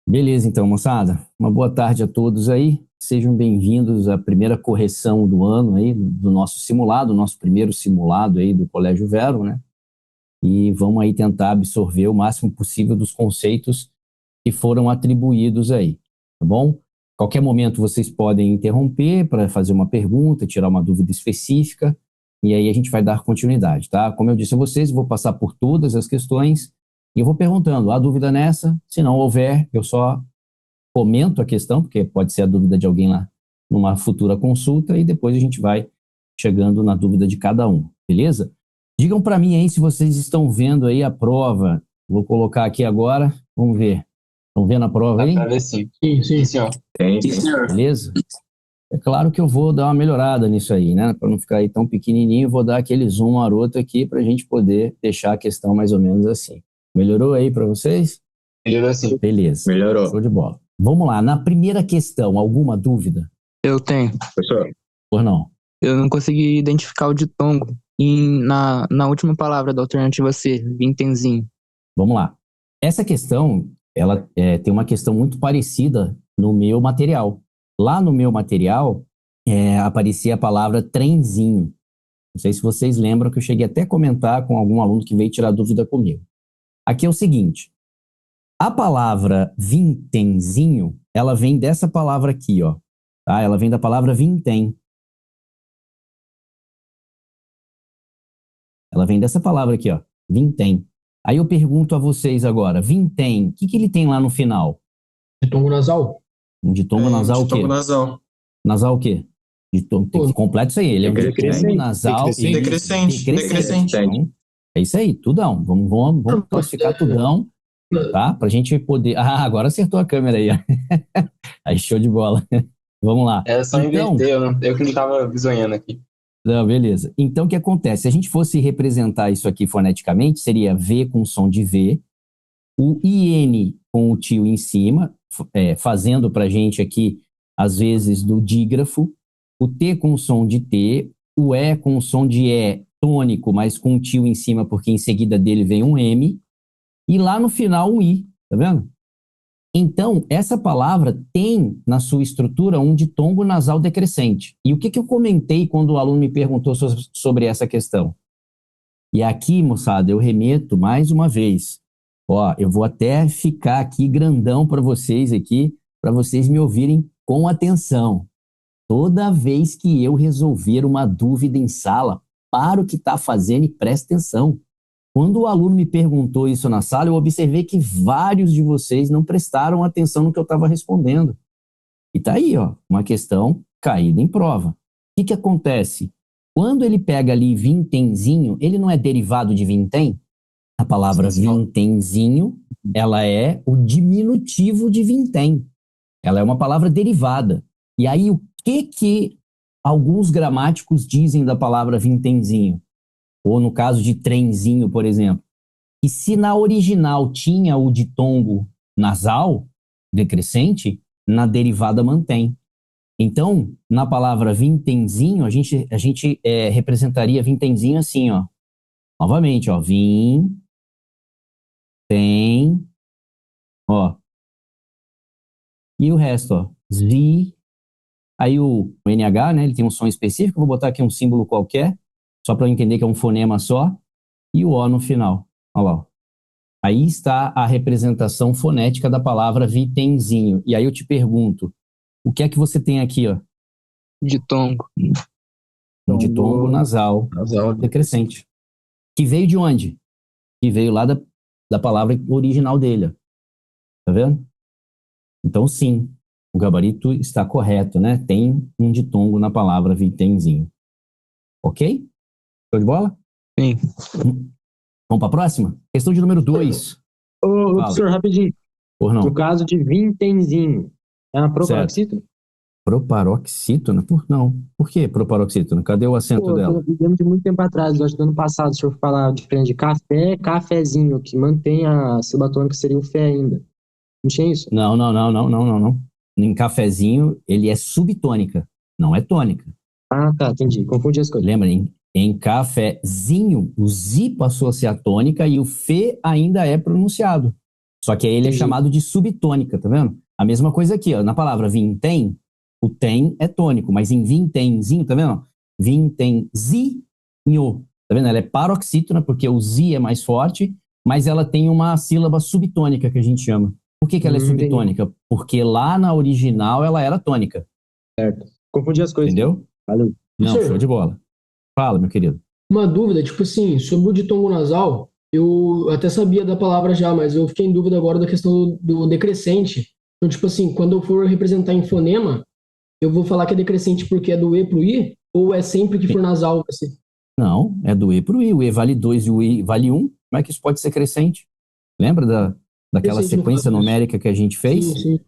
Beleza, então, moçada. Uma boa tarde a todos aí. Sejam bem-vindos à primeira correção do ano aí, do nosso simulado, nosso primeiro simulado aí do Colégio Vero, né? E vamos aí tentar absorver o máximo possível dos conceitos que foram atribuídos aí, tá bom? Qualquer momento vocês podem interromper para fazer uma pergunta, tirar uma dúvida específica, e aí a gente vai dar continuidade, tá? Como eu disse a vocês, vou passar por todas as questões e eu vou perguntando, há dúvida nessa? Se não houver, eu só comento a questão, porque pode ser a dúvida de alguém lá numa futura consulta, e depois a gente vai chegando na dúvida de cada um, beleza? Digam para mim aí se vocês estão vendo aí a prova. Vou colocar aqui agora, vamos ver. Estão vendo a prova aí? Dá pra ver sim. Sim, sim. Sim, senhor. Sim, senhor. Beleza? É claro que eu vou dar uma melhorada nisso aí, né? Para não ficar aí tão pequenininho, vou dar aquele zoom maroto aqui para a gente poder deixar a questão mais ou menos assim. Melhorou aí para vocês? Melhorou sim. Beleza. Melhorou. Show de bola. Vamos lá. Na primeira questão, alguma dúvida? Eu tenho. Professor, Por não? Eu não consegui identificar o ditongo na última palavra da alternativa C, vintenzinho. Vamos lá. Essa questão, ela tem uma questão muito parecida no meu material. Lá no meu material, aparecia a palavra trenzinho. Não sei se vocês lembram que eu cheguei até a comentar com algum aluno que veio tirar dúvida comigo. Aqui é o seguinte, a palavra vintenzinho, ela vem dessa palavra aqui, ó. Tá? Ela vem da palavra vintém. Ela vem dessa palavra aqui, ó, vintém. Aí eu pergunto a vocês agora, vintém, o que ele tem lá no final? ditongo nasal? Um ditongo nasal o quê? Ditongo nasal. Nasal o quê? Ditongo, tem que completo isso aí. Ele é um ditongo Decrescente. nasal e Decrescente. Então, é isso aí, tudão. Vamos classificar tudão, tá? Pra gente poder... Ah, agora acertou a câmera aí, ó. Aí, show de bola. Vamos lá. Era só Então, inverter, eu que não tava bisonhando aqui. não, beleza. Então, o que acontece? Se a gente fosse representar isso aqui foneticamente, seria V com som de V, o IN com o tio em cima, fazendo para a gente aqui, às vezes, do dígrafo, o T com o som de T, o E com o som de E tônico, mas com o tio em cima, porque em seguida dele vem um M, e lá no final um I, tá vendo? Então, essa palavra tem na sua estrutura um ditongo nasal decrescente. E o que eu comentei quando o aluno me perguntou sobre essa questão? E aqui, moçada, eu remeto mais uma vez. Ó, eu vou até ficar aqui grandão para vocês aqui, para vocês me ouvirem com atenção. Toda vez que eu resolver uma dúvida em sala, para o que está fazendo e presta atenção. Quando o aluno me perguntou isso na sala, eu observei que vários de vocês não prestaram atenção no que eu estava respondendo. E tá aí, ó, uma questão caída em prova. O que acontece? Quando ele pega ali vintenzinho, ele não é derivado de vintém? A palavra vintenzinho, ela é o diminutivo de vintém. Ela é uma palavra derivada. E aí, o que alguns gramáticos dizem da palavra vintenzinho? Ou no caso de trenzinho, por exemplo, que se na original tinha o ditongo nasal, decrescente, na derivada mantém. Então, na palavra vintenzinho, a gente representaria vintenzinho assim, ó. Novamente, ó, vim, tem, ó. E o resto, ó, zi. Aí o NH, né, ele tem um som específico, vou botar aqui um símbolo qualquer, só para eu entender que é um fonema só, e o O no final. Olha lá. Ó. Aí está a representação fonética da palavra vitenzinho. E aí eu te pergunto, o que é que você tem aqui, ó? Ditongo. Um ditongo nasal decrescente. Que veio de onde? Que veio lá da palavra original dele. Ó. Tá vendo? Então, sim, o gabarito está correto, né? Tem um ditongo na palavra vitenzinho. Ok? Show de bola? Sim. Vamos para a próxima? Questão de número 2. Ô, professor, rapidinho. Por não. No caso de vintenzinho, é uma proparoxítona? Proparoxítona? Não. Por que proparoxítona? Cadê o acento dela? Eu lembro de muito tempo atrás, acho que do ano passado, o senhor falar diferente de café, cafezinho, que mantém a sílaba tônica, seria o fé ainda. Não tinha isso? Não. Em cafezinho, ele é subtônica, não é tônica. Ah, tá, entendi. Confundi as coisas. Lembra, em cafezinho, o zi passou a ser a tônica e o fê ainda é pronunciado. Só que aí ele é Entendi. chamado de subtônica, tá vendo? A mesma coisa aqui, ó, na palavra vintém, o tem é tônico, mas em vintemzinho, tá vendo? Vintemzinho, tá vendo? Ela é paroxítona, porque o zi é mais forte, mas ela tem uma sílaba subtônica que a gente chama. Por que ela é Entendi. subtônica? Porque lá na original ela era tônica, Certo. Confundi as coisas. entendeu? Valeu. Não, Professor, show de bola. Fala, meu querido. uma dúvida, tipo assim, sobre o ditongo nasal, eu até sabia da palavra já, mas eu fiquei em dúvida agora da questão do decrescente. Então, tipo assim, quando eu for representar em fonema, eu vou falar que é decrescente porque é do E pro I, ou é sempre que for nasal vai ser? Não, é do E para o I. O E vale 2 e o I vale 1. Como é que isso pode ser crescente? Lembra daquela Decrescente no sequência caso, isso. numérica que a gente fez? Sim, sim.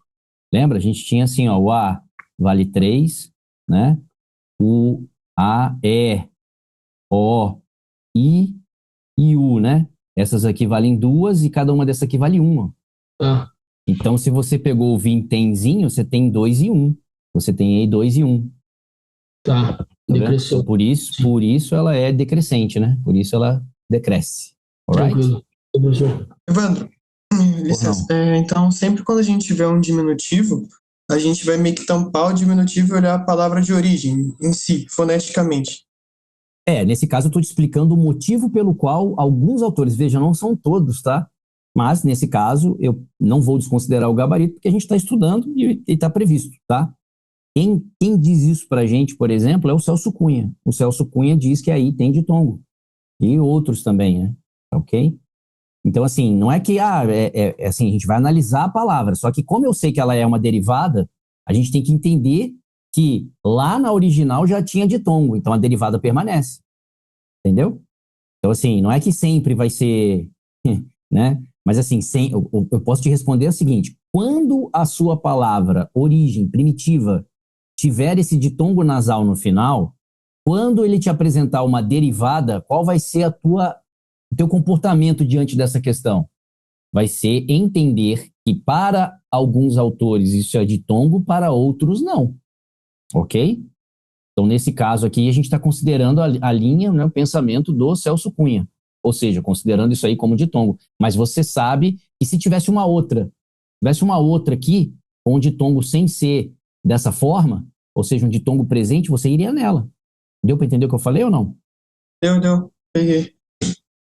Lembra? A gente tinha assim, ó, o A vale 3, né? O A, E, O, I e U, né? Essas aqui valem 2 e cada uma dessas aqui vale 1. Tá, Então, se você pegou o vintemzinho, você tem 2 e 1. Você tem aí 2 e 1. tá. Tá vendo? Decresceu. Então, por isso ela é decrescente, né? Por isso ela decresce. Alright? Tranquilo. Professor. Evandro, licença. Então, sempre quando a gente tiver um diminutivo, a gente vai meio que tampar o diminutivo e olhar a palavra de origem em si, foneticamente. Nesse caso eu estou te explicando o motivo pelo qual alguns autores, veja, não são todos, tá? Mas, nesse caso, eu não vou desconsiderar o gabarito, porque a gente está estudando e está previsto, tá? Quem diz isso pra gente, por exemplo, é o Celso Cunha. O Celso Cunha diz que aí tem ditongo. E outros também, né? Ok? Então, assim, não é que assim, a gente vai analisar a palavra, só que como eu sei que ela é uma derivada, a gente tem que entender que lá na original já tinha ditongo, então a derivada permanece. Entendeu? Então, assim, não é que sempre vai ser, né? Mas, assim, eu posso te responder o seguinte: quando a sua palavra, origem, primitiva, tiver esse ditongo nasal no final, quando ele te apresentar uma derivada, qual vai ser o teu comportamento diante dessa questão? Vai ser entender que para alguns autores isso é ditongo, para outros não. Ok? Então, nesse caso aqui, a gente está considerando a linha, né, o pensamento do Celso Cunha. Ou seja, considerando isso aí como ditongo. Mas você sabe que se tivesse uma outra aqui, com um ditongo sem ser dessa forma, ou seja, um ditongo presente, você iria nela. Deu para entender o que eu falei ou não? Deu. Peguei.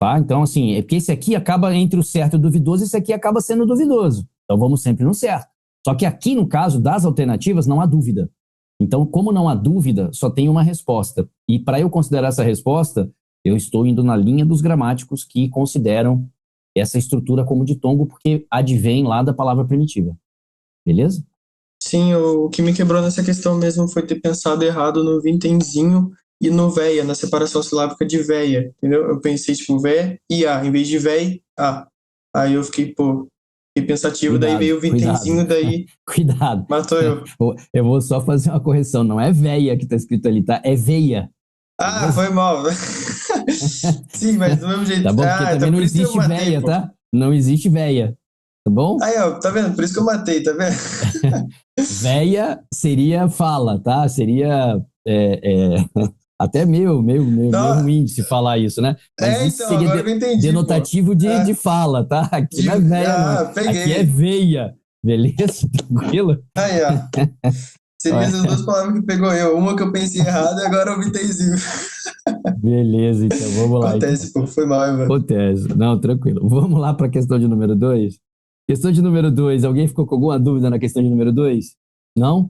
Tá? Então, assim, é porque esse aqui acaba entre o certo e o duvidoso, esse aqui acaba sendo duvidoso. Então, vamos sempre no certo. Só que aqui, no caso das alternativas, não há dúvida. Então, como não há dúvida, só tem uma resposta. E para eu considerar essa resposta, eu estou indo na linha dos gramáticos que consideram essa estrutura como ditongo, porque advém lá da palavra primitiva. Beleza? Sim, o que me quebrou nessa questão mesmo foi ter pensado errado no vintemzinho e no véia, na separação silábica de véia, entendeu? Eu pensei, tipo, vé e a, em vez de véi, a. Aí eu fiquei pensativo, Cuidado, daí veio o vintemzinho, daí Cuidado. matou eu. Eu vou só fazer uma correção. Não é véia que está escrito ali, tá? É veia. Ah, foi mal. Sim, mas do mesmo jeito. Tá bom? Porque também então não por isso que eu existe matei, véia, pô. tá? Não existe véia. Tá bom? Aí, ó, tá vendo? Por isso que eu matei, tá vendo? Véia seria fala, tá? Seria até meio Não, ruim de se falar isso, né? Mas isso então, seria agora que eu entendi, denotativo pô. de fala, tá? Aqui não é véia, não. Peguei. Aqui é veia. Beleza? Tranquilo? Aí, ó. Seria essas duas palavras que pegou eu. Uma que eu pensei errado e agora eu vintemzinho. Beleza, então vamos lá. Acontece, pô. Foi mal, mano. Acontece. Não, tranquilo. Vamos lá para a questão de número 2. Questão de número 2. Alguém ficou com alguma dúvida na questão de número 2? Não?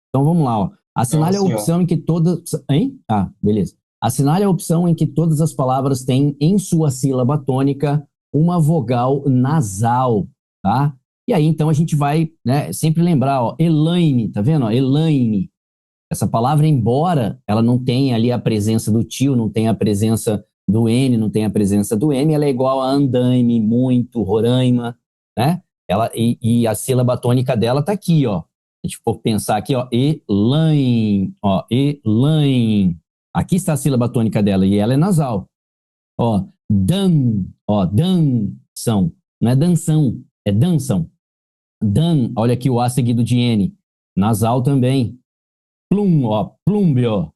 Então vamos lá. Ó. Assinale a Não, senhor. opção em que todas. Hein? Ah, beleza. Assinale a opção em que todas as palavras têm em sua sílaba tônica uma vogal nasal, tá? E aí, então, a gente vai, né, sempre lembrar, ó, Elaine, tá vendo? Ó, Elaine. Essa palavra, embora ela não tenha ali a presença do tio, não tenha a presença do N, não tenha a presença do M, ela é igual a andaime, muito, Roraima, né? E a sílaba tônica dela tá aqui, ó. A gente for pensar aqui, ó, Elaine, ó, Elaine. Aqui está a sílaba tônica dela e ela é nasal. Ó, danção. Não é danção, é danção. Dan, olha aqui o A seguido de N. Nasal também. Plum, ó, plumbio,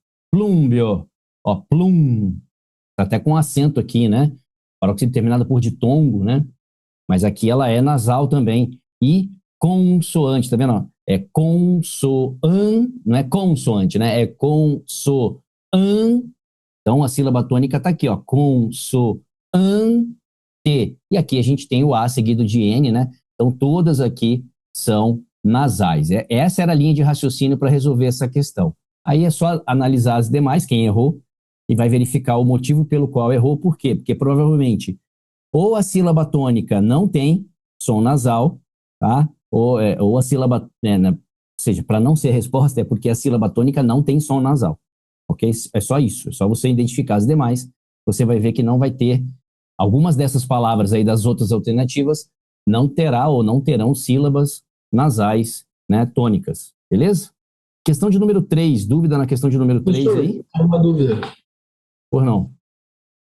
ó, plum. Tá até com acento aqui, né? Paróxide terminada por ditongo, né? mas aqui ela é nasal também. E consoante, tá vendo? Ó? É consoan, não é consoante, né? É consoan. Então a sílaba tônica tá aqui, ó. Consoante. E aqui a gente tem o A seguido de N, né? Então todas aqui são nasais. Essa era a linha de raciocínio para resolver essa questão. Aí é só analisar as demais, quem errou, e vai verificar o motivo pelo qual errou. Por quê? Porque provavelmente ou a sílaba tônica não tem som nasal, tá? Ou a sílaba, ou seja, para não ser resposta é porque a sílaba tônica não tem som nasal, ok? É só isso, é só você identificar as demais, você vai ver que não vai ter, algumas dessas palavras aí das outras alternativas não terá ou não terão sílabas nasais, né, tônicas, beleza? Questão de número 3, dúvida na questão de número 3 Professor, aí? uma dúvida. Por não?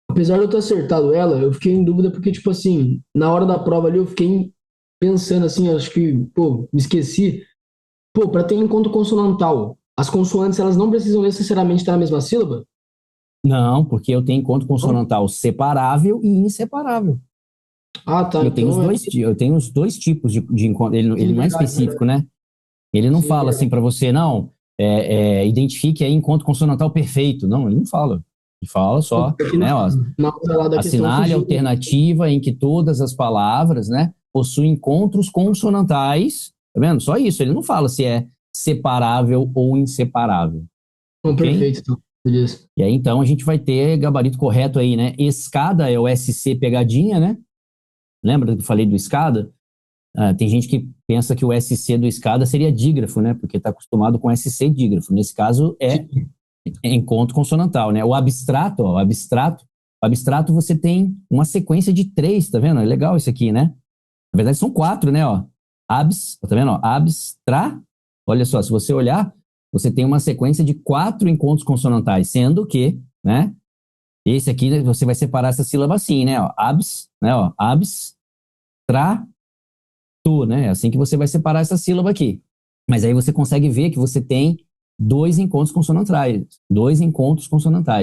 Apesar de eu ter acertado ela, eu fiquei em dúvida porque, tipo assim, na hora da prova ali eu fiquei pensando assim, acho que, pô, me esqueci. Pô, para ter encontro consonantal, as consoantes, elas não precisam necessariamente estar na mesma sílaba? Não, porque eu tenho encontro consonantal separável e inseparável. Ah, tá. Eu tenho Então eu tenho os dois tipos de encontro. Ele não é verdade, específico, né? Ele não Sim, fala assim verdade. para você, não, identifique aí encontro consonantal perfeito. Não, ele não fala. Ele fala só, Aqui né, ó, na hora lá da questão assinale a fugiu. alternativa em que todas as palavras, né, possuem encontros consonantais. Tá vendo? Só isso. Ele não fala se é separável ou inseparável. Não, Ok? perfeito, então. Beleza. E aí, então, a gente vai ter gabarito correto aí, né? Escada é o SC pegadinha, né? Lembra que eu falei do escada? Tem gente que pensa que o SC do escada seria dígrafo, né? Porque está acostumado com SC dígrafo. Nesse caso, é encontro consonantal, né? O abstrato você tem uma sequência de 3, tá vendo? É legal isso aqui, né? Na verdade, são 4, né? Ó. Tá vendo? Ó? Abstra. Olha só, se você olhar, você tem uma sequência de 4 encontros consonantais, sendo que, né? Esse aqui, você vai separar essa sílaba assim, né? Ó, né? Ó, abstratu, né? É assim que você vai separar essa sílaba aqui. Mas aí você consegue ver que você tem 2 encontros consonantais,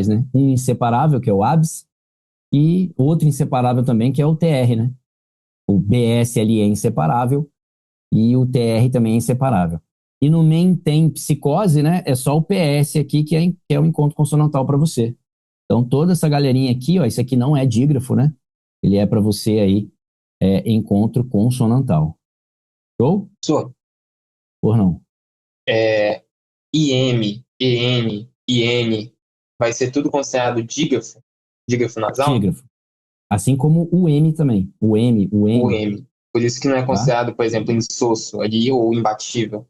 né? Um inseparável, que é o abs, e outro inseparável também, que é o TR, né? O BS ali é inseparável e o TR também é inseparável. E no MEM tem psicose, né? É só o PS aqui que é o encontro consonantal para você. Então, toda essa galerinha aqui, ó, isso aqui não é dígrafo, né? Ele é para você aí, encontro consonantal. Show? Professor, Ou não? IM, EN, IN, vai ser tudo considerado dígrafo? Dígrafo nasal? Dígrafo. Assim como o M também. O M, o N. O M. Por isso que não é considerado, por exemplo, insosso ali ou imbatível.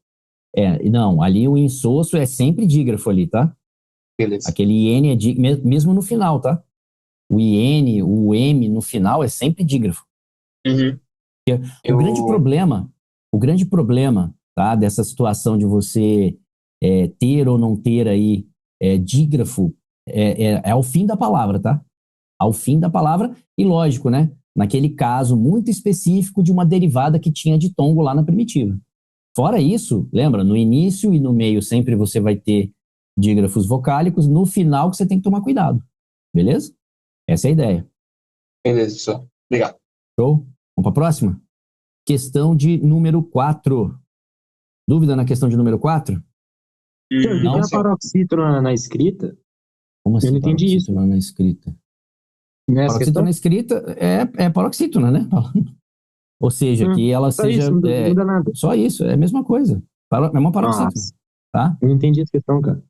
Não, ali o insosso é sempre dígrafo ali, tá? Beleza. Aquele IN é dígrafo, mesmo no final, tá? O IN, o M no final é sempre dígrafo. Uhum. O grande problema, tá, dessa situação de você ter ou não ter aí dígrafo ao fim da palavra, tá? Ao fim da palavra, e lógico, né? Naquele caso muito específico de uma derivada que tinha ditongo lá na primitiva. Fora isso, lembra, no início e no meio sempre você vai ter dígrafos vocálicos, no final que você tem que tomar cuidado, beleza? Essa é a ideia. Beleza, professor. Obrigado. Show? Vamos para a próxima? Questão de número 4. Dúvida na questão de número 4? Senhor, o que Não, é a senhor. paroxítona na escrita? Como assim? Eu não entendi isso. Paroxítona na escrita. Não é essa Paroxítona questão? na escrita é paroxítona, né? Ou seja, que ela Só seja. isso, não muda nada. Só isso, é a mesma coisa. É uma paroxítona, Nossa, tá? eu não entendi essa questão, cara.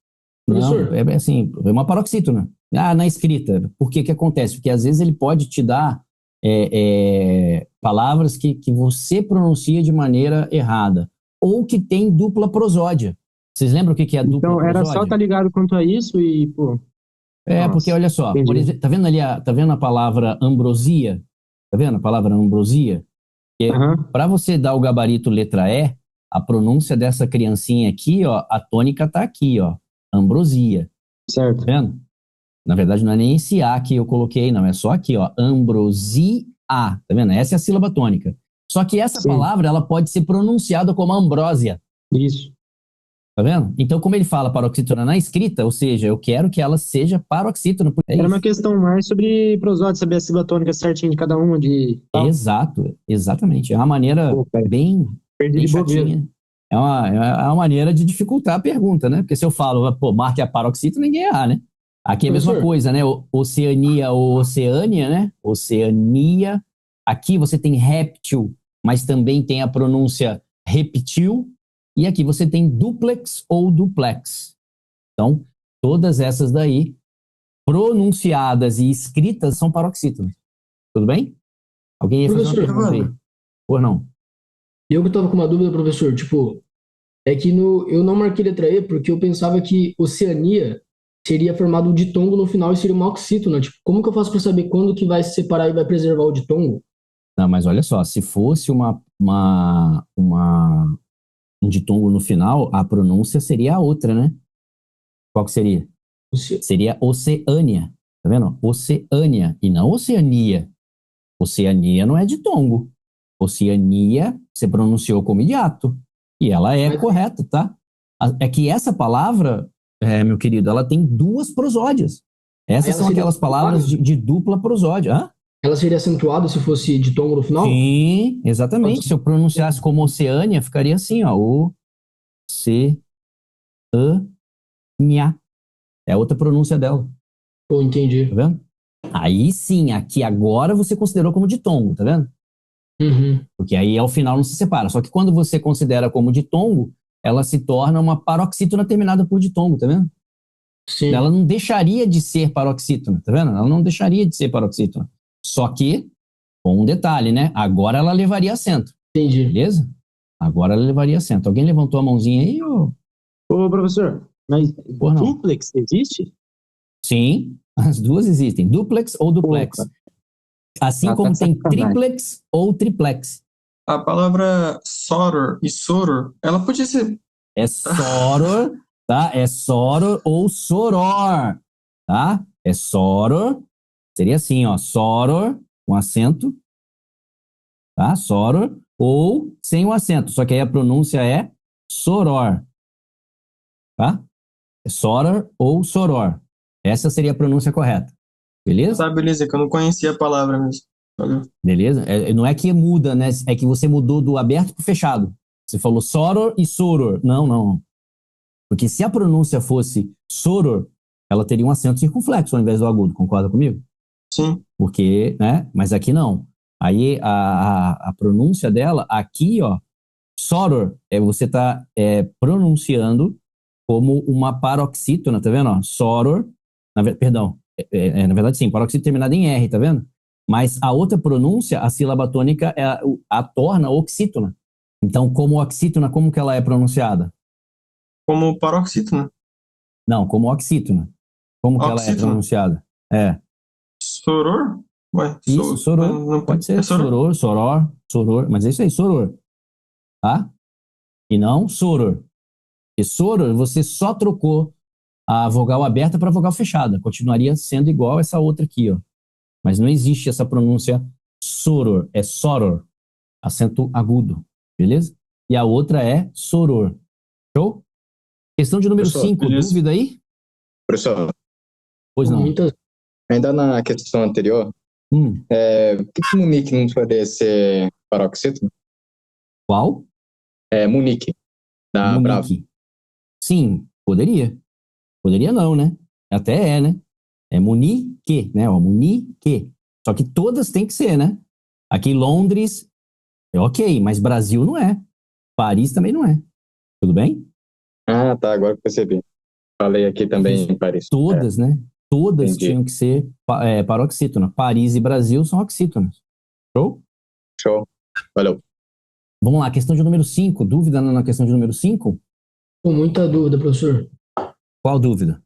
Não, Professor, é assim, é uma paroxítona. Na escrita, por que que acontece? Porque às vezes ele pode te dar palavras que você pronuncia de maneira errada, ou que tem dupla prosódia. Vocês lembram o que que é a dupla Então, era só prosódia? estar ligado quanto a isso e, pô. Porque Nossa, olha só, por entendi. exemplo, tá vendo ali, tá vendo a palavra ambrosia? Tá vendo a palavra ambrosia? Aham, Para você dar o gabarito letra E, a pronúncia dessa criancinha aqui, ó, a tônica tá aqui, ó, ambrosia. certo. Tá vendo? Na verdade, não é nem esse A que eu coloquei, não. É só aqui, ó. Ambrosia. Tá vendo? Essa é a sílaba tônica. Só que essa Sim. palavra, ela pode ser pronunciada como ambrósia. Isso. Tá vendo? Então, como ele fala paroxítona na escrita, ou seja, eu quero que ela seja paroxítona. É Era uma isso. questão mais sobre prosódia, saber a sílaba tônica certinha de cada uma de tal. Exato, exatamente. É uma maneira Pô, cara, bem, perdi bem de bobeira. chatinha. É uma maneira de dificultar a pergunta, né? Porque se eu falo, pô, marque a paroxítona, ninguém erra, né? Aqui é a mesma Professor, coisa, né? Oceania ou Oceânia, né? Oceania. Aqui você tem réptil, mas também tem a pronúncia repetil. E aqui você tem duplex ou duplex. Então, todas essas daí, pronunciadas e escritas, são paroxítonas. Tudo bem? Alguém ia fazer uma professor, pergunta aí? Ou não? eu que tava com uma dúvida, professor, tipo, é que eu não marquei letra E porque eu pensava que Oceania seria formado o ditongo no final e seria uma oxítona. Tipo, como que eu faço para saber quando que vai se separar e vai preservar o ditongo? Não, mas olha só, se fosse um ditongo no final, a pronúncia seria a outra, né? Qual que seria? Seria Oceânia. Tá vendo? Oceânia e não Oceania. Oceania não é ditongo. Oceania você pronunciou como hiato. E ela é Mas- correta, tá? É que essa palavra, meu querido, ela tem duas prosódias. Aí Essas ela são seria aquelas palavras acentuada? de dupla prosódia. Hã? Ela seria acentuada se fosse ditongo no final? Sim, exatamente. Se eu pronunciasse como Oceânia, ficaria assim, ó. Oceânia. É outra pronúncia dela, Pô, tá entendi. vendo? Aí sim, aqui agora você considerou como ditongo, tá vendo? Uhum. Porque aí ao final não se separa. Só que quando você considera como ditongo, ela se torna uma paroxítona terminada por ditongo, tá vendo? Ela Sim, não deixaria de ser paroxítona, tá vendo? Ela não deixaria de ser paroxítona. Só que, com um detalhe, né? Agora ela levaria acento, entendi. beleza? Agora ela levaria acento. Alguém levantou a mãozinha aí ou Ô, professor, mas por não? duplex existe? Sim, as duas existem, duplex ou Pô, duplex. cara, Assim tá como de tem sacanagem. triplex ou triplex. A palavra soror e soror, ela podia ser. É soror, tá? É soror ou soror, tá? É soror, seria assim, ó, soror, com acento, tá? Soror, ou sem o acento, só que aí a pronúncia é soror, tá? É soror ou soror. Essa seria a pronúncia correta, beleza? Tá, beleza, que eu não conhecia a palavra mesmo. Valeu. Beleza? Não é que muda, né? É que você mudou do aberto pro fechado. Você falou soror e soror. Não, não. Porque se a pronúncia fosse soror, ela teria um acento circunflexo ao invés do agudo, concorda comigo? Sim, Porque, né? Mas aqui não. Aí a pronúncia dela, aqui, ó, soror, você está pronunciando como uma paroxítona, tá vendo? Ó? Soror, perdão, na verdade sim, paroxítona terminada em R, tá vendo? Mas a outra pronúncia, a sílaba tônica, a torna oxítona. Então, como oxítona, como que ela é pronunciada? como paroxítona. Não, como oxítona. Como que ela é Oxítona. pronunciada? É. Soror? Ué, Isso, soror. Pode é ser soror? soror, soror, soror. Mas é isso aí, soror. Tá? E não soror. E soror, você só trocou a vogal aberta para a vogal fechada. Continuaria sendo igual essa outra aqui, ó. Mas não existe essa pronúncia soror. É soror. Acento agudo. Beleza? E a outra é soror. Show? Questão de número Professor, 5. Beleza. Dúvida aí? professor, Pois não. Muitas. ainda na questão anterior, Hum, por que Munique não poderia ser paroxítona? qual? Munique, da Bravo. Munique. Sim, poderia. Poderia não, né? Até é, né? É Munique, né? Ó, Munique. Só que todas têm que ser, né? Aqui em Londres, é ok, mas Brasil não é. Paris também não é. Tudo bem? Ah, tá, agora que eu percebi. Falei aqui também Isso. em Paris. Todas, né? Todas Entendi. tinham que ser paroxítona. Paris e Brasil são oxítonas. Show? Show. Valeu. Vamos lá, questão de número 5. Dúvida na questão de número 5? Com muita dúvida, professor. Qual dúvida?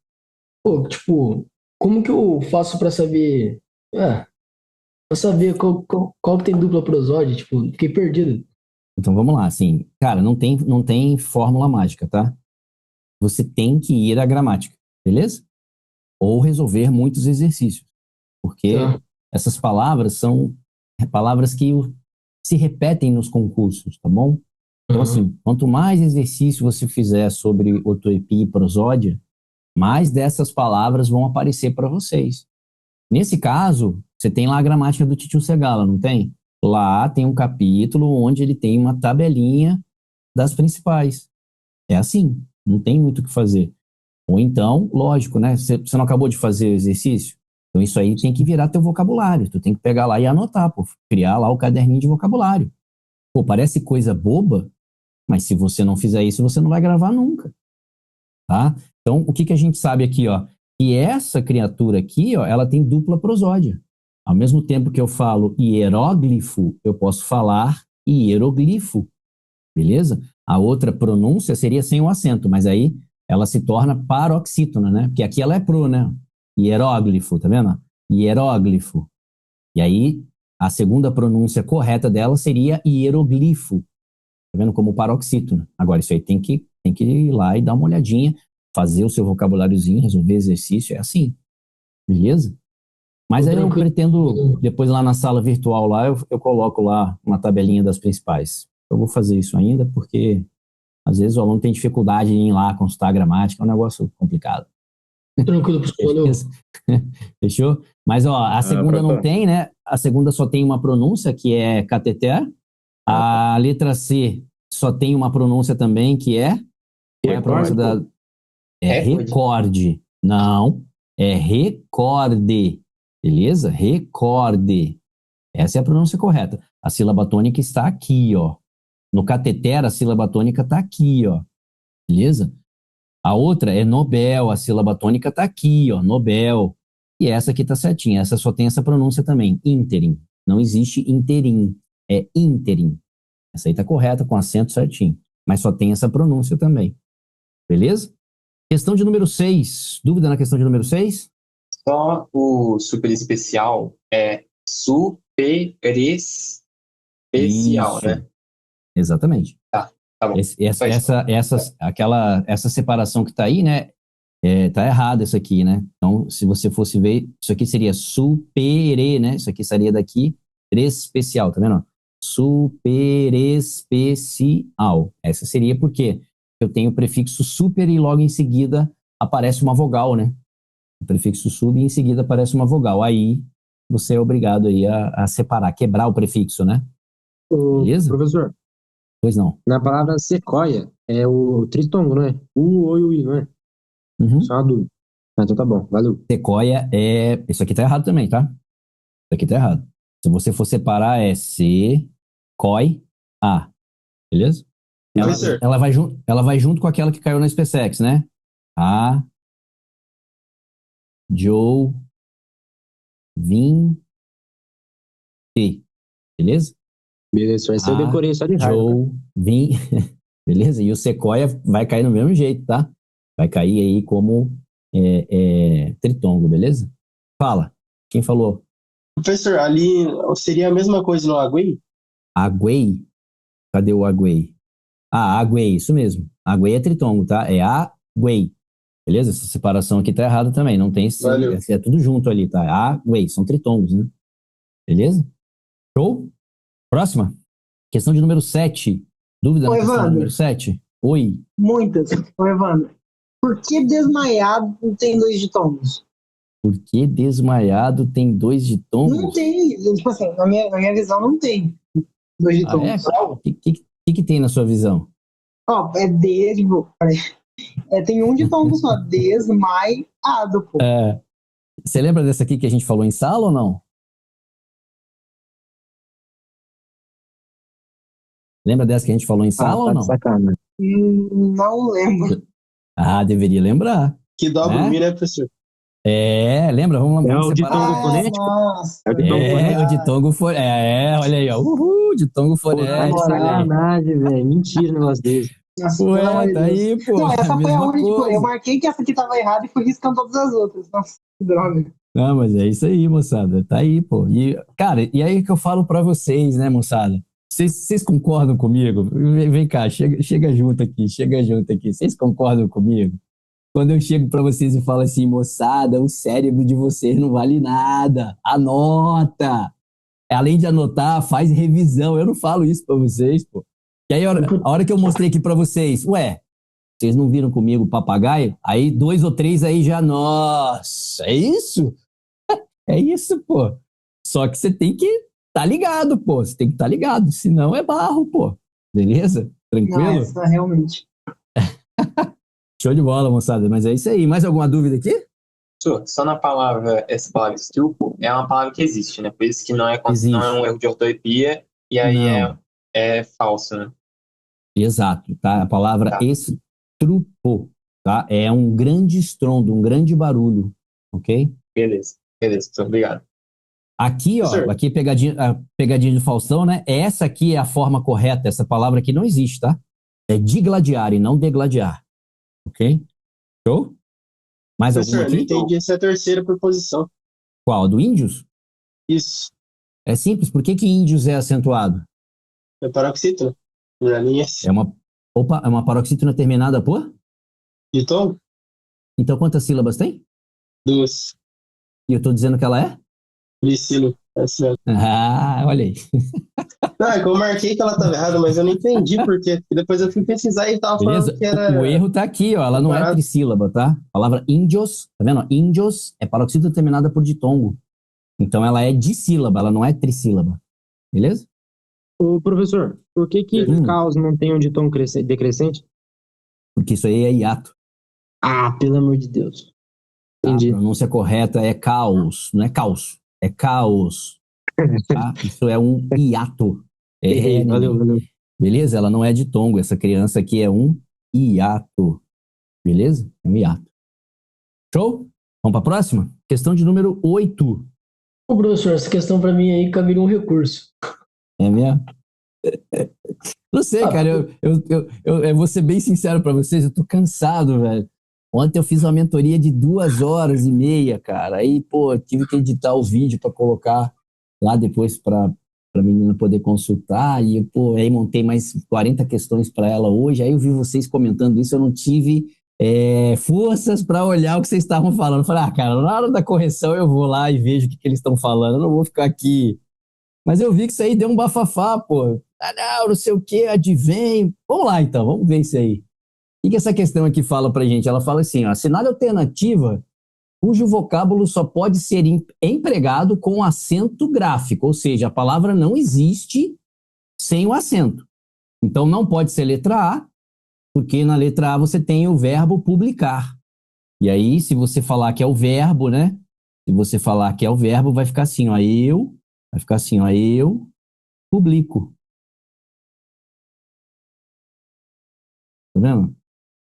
Pô, tipo, como que eu faço para saber. Pra saber qual que tem dupla prosódia? Tipo, fiquei perdido. Então vamos lá, assim, cara, não tem fórmula mágica, tá? Você tem que ir à gramática, beleza? Ou resolver muitos exercícios, porque Tá. essas palavras são palavras que se repetem nos concursos, tá bom? Então, assim, quanto mais exercício você fizer sobre ortoepia e prosódia, mais dessas palavras vão aparecer para vocês. Nesse caso, você tem lá a gramática do Titio Segala, não tem? Lá tem um capítulo onde ele tem uma tabelinha das principais. É assim, não tem muito o que fazer. Ou então, lógico, né? Você não acabou de fazer o exercício? Então isso aí tem que virar teu vocabulário. Tu tem que pegar lá e anotar, pô. Criar lá o caderninho de vocabulário. Pô, parece coisa boba, mas se você não fizer isso, você não vai gravar nunca. Tá? Então, o que que a gente sabe aqui, ó? Que essa criatura aqui, ó, ela tem dupla prosódia. Ao mesmo tempo que eu falo hieróglifo, eu posso falar hieroglifo. Beleza? A outra pronúncia seria sem o acento, mas aí ela se torna paroxítona, né? Porque aqui ela é pro, né? Hieróglifo, tá vendo? Hieróglifo. E aí, a segunda pronúncia correta dela seria hieroglifo. Tá vendo? Como paroxítona. Agora, isso aí tem que ir lá e dar uma olhadinha, fazer o seu vocabuláriozinho, resolver exercício, é assim. Beleza? Mas aí eu pretendo, depois lá na sala virtual lá, eu coloco lá uma tabelinha das principais. Eu vou fazer isso ainda, porque às vezes o aluno tem dificuldade em ir lá consultar a gramática, é um negócio complicado. Tranquilo, professor. Fechou? Mas, ó, a segunda não tem, né? A segunda só tem uma pronúncia, que é cateter. A letra C só tem uma pronúncia também, que é... Qual é a pronúncia da... É recorde. Não, é recorde. Beleza? Recorde. Essa é a pronúncia correta. A sílaba tônica está aqui, ó. No cateter, a sílaba tônica está aqui, ó. Beleza? A outra é Nobel, a sílaba tônica está aqui, ó. Nobel. E essa aqui está certinha. Essa só tem essa pronúncia também. Ínterim. Não existe interim. É ínterim. Essa aí está correta, com acento certinho. Mas só tem essa pronúncia também. Beleza? Questão de número 6. Dúvida na questão de número 6? Só o super especial é super especial, né? Exatamente. Tá bom. Essa separação que está aí, né? Tá errado isso aqui, né? Então, se você fosse ver, isso aqui seria supere, né? Isso aqui seria daqui especial, tá vendo? Super especial. Essa seria porque eu tenho o prefixo super e logo em seguida aparece uma vogal, né? O prefixo sub e em seguida aparece uma vogal. Aí você é obrigado aí a separar, quebrar o prefixo, né? Beleza? Professor, pois não. Na palavra sequoia é o tritongo, não é? O e o i, não é? Uhum. Só uma dúvida. Então tá bom, valeu. Sequoia é... Isso aqui tá errado também, tá? Isso aqui tá errado. Se você for separar, é C-COI-A. Beleza? Ela vai junto com aquela que caiu na SpaceX, né? A, Joe, Vin, T. Beleza? Beleza, essa eu decorei só de raiva. Joe, Vin. Beleza? E o Sequoia vai cair do mesmo jeito, tá? Vai cair aí como tritongo, beleza? Fala. Quem falou? Professor, ali seria a mesma coisa no Aguei? Aguei? Cadê o Aguei? Aguei, isso mesmo. Aguei é tritongo, tá? É Aguei. Beleza? Essa separação aqui tá errada também. Não tem esse. É tudo junto ali, tá? Aguei, são tritongos, né? Beleza? Show? Próxima. Questão de número 7. Dúvida na questão de número 7? Oi. Muitas. Ô, Evandro, por que desmaiado não tem 2 ditongos? Por que desmaiado tem 2 ditongos? Não tem. Tipo assim, na minha visão não tem 2 ditongos. O que tem na sua visão? Ó, é tem um ditongo só. Desmaiado, pô. Você lembra dessa aqui que a gente falou em sala ou não? Lembra dessa que a gente falou em sala ou não? Sacana. Não lembro. Deveria lembrar. Que dobra o mi, né, professor? Lembra? Vamos É o ditongo fonético? É o ditongo fonético. Olha aí, ó. Uhul, ditongo fonético. Sacanagem, velho. Mentira o negócio desse. Nossa, tá aí, pô. Não, essa foi a única. Eu marquei que essa aqui tava errada e fui riscando todas as outras. Nossa, que droga. Não, mas é isso aí, moçada. Tá aí, pô. E, cara, e aí que eu falo pra vocês, né, moçada? Vocês concordam comigo? Vem cá, chega junto aqui. Vocês concordam comigo? Quando eu chego pra vocês e falo assim, moçada, o cérebro de vocês não vale nada. Anota! Além de anotar, faz revisão. Eu não falo isso pra vocês, pô. E aí, a hora que eu mostrei aqui pra vocês, vocês não viram comigo o papagaio? Aí 2 ou 3 aí já, nossa, é isso? É isso, pô. Só que você tem que estar ligado, pô. Você tem que estar ligado, senão é barro, pô. Beleza? Tranquilo? Não, essa realmente. Show de bola, moçada. Mas é isso aí. Mais alguma dúvida aqui? Só na palavra, essa palavra estupro é uma palavra que existe, né? Por isso que não é um erro de ortografia e aí é falso, né? Exato, tá? A palavra estrupo, tá? É um grande estrondo, um grande barulho, ok? Beleza, obrigado. Aqui, ó, aqui a pegadinha do Faustão, né? Essa aqui é a forma correta, essa palavra aqui não existe, tá? É digladiar e não degladiar, ok? Show? Mais alguma aqui? Eu entendi essa é a terceira preposição. Qual? Do índios? Isso. É simples, por que índios é acentuado? É paroxítona. Pra mim é uma paroxítona terminada por? De tom? Então quantas sílabas tem? 2. E eu tô dizendo que ela é? Priscila, é certo. Ah, olha aí. Não, é que eu marquei que ela estava errada, mas eu não entendi por quê. Depois eu fui pesquisar e tava falando que era... O erro tá aqui, ó. Ela não é trissílaba, tá? A palavra índios, tá vendo? Índios é paroxítona terminada por ditongo. Então ela é dissílaba, ela não é trissílaba. Beleza? Ô, professor, por que caos não tem um ditongo decrescente? Porque isso aí é hiato. Ah, pelo amor de Deus. Entendi. A pronúncia correta é caos, não é caos. É caos. Tá? Isso é um hiato. Valeu. Beleza? Ela não é ditongo. Essa criança aqui é um hiato. Beleza? É um hiato. Show? Vamos para a próxima? Questão de número 8. Ô, professor, essa questão para mim aí caberia um recurso. É mesmo? Não sei, cara. Eu vou ser bem sincero para vocês. Eu tô cansado, velho. Ontem eu fiz uma mentoria de 2h30, cara. Aí, pô, tive que editar o vídeo para colocar lá depois para a menina poder consultar. E, pô, aí montei mais 40 questões para ela hoje. Aí eu vi vocês comentando isso, eu não tive forças para olhar o que vocês estavam falando. Eu falei, cara, na hora da correção eu vou lá e vejo o que eles estão falando. Eu não vou ficar aqui. Mas eu vi que isso aí deu um bafafá, pô. Não sei o que, advém. Vamos lá, então, vamos ver isso aí. O que essa questão aqui fala pra gente? Ela fala assim, ó, assinale alternativa cujo vocábulo só pode ser empregado com acento gráfico, ou seja, a palavra não existe sem o acento. Então não pode ser letra A, porque na letra A você tem o verbo publicar. E aí, se você falar que é o verbo, né? Se você falar que é o verbo, vai ficar assim, ó, eu publico. Tá vendo?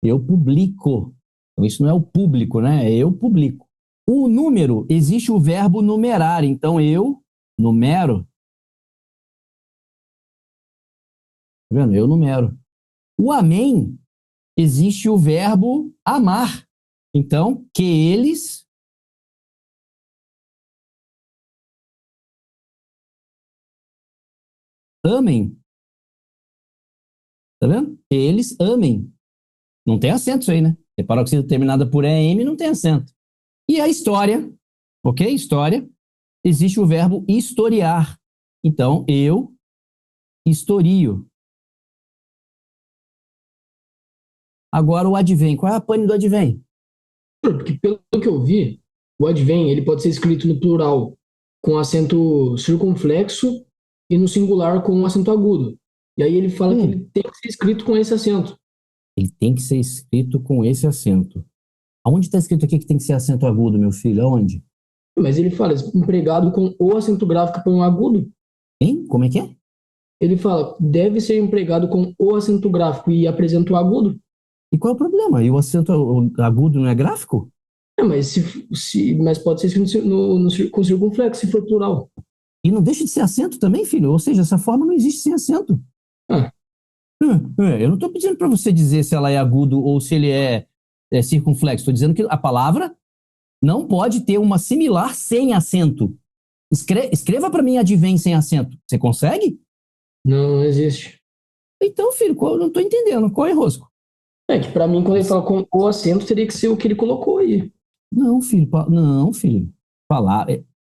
Eu publico. Então, isso não é o público, né? É eu publico. O número, existe o verbo numerar. Então, eu numero. Tá vendo? Eu numero. O amém, existe o verbo amar. Então, que eles amem. Tá vendo? Que eles amem. Não tem acento isso aí, né? É paroxítona terminada por EM, não tem acento. E a história, ok? História, existe o verbo historiar. Então, eu historio. Agora o advém. Qual é a pane do advém? Porque pelo que eu vi, o advém ele pode ser escrito no plural com acento circunflexo e no singular com acento agudo. E aí ele fala que ele tem que ser escrito com esse acento. Ele tem que ser escrito com esse acento. Aonde está escrito aqui que tem que ser acento agudo, meu filho? Aonde? Mas ele fala, empregado com o acento gráfico para um agudo. Hein? Como é que é? Ele fala, deve ser empregado com o acento gráfico e apresenta o agudo. E qual é o problema? E o acento agudo não é gráfico? Mas, mas pode ser escrito com circunflexo, se for plural. E não deixa de ser acento também, filho? Ou seja, essa forma não existe sem acento. Eu não estou pedindo para você dizer se ela é agudo ou se ele é circunflexo. Estou dizendo que a palavra não pode ter uma similar sem acento. Escreva para mim advém sem acento. Você consegue? Não existe. Então, filho, eu não estou entendendo. Qual é o enrosco? É que para mim, quando ele fala com o acento, teria que ser o que ele colocou aí. Não, filho.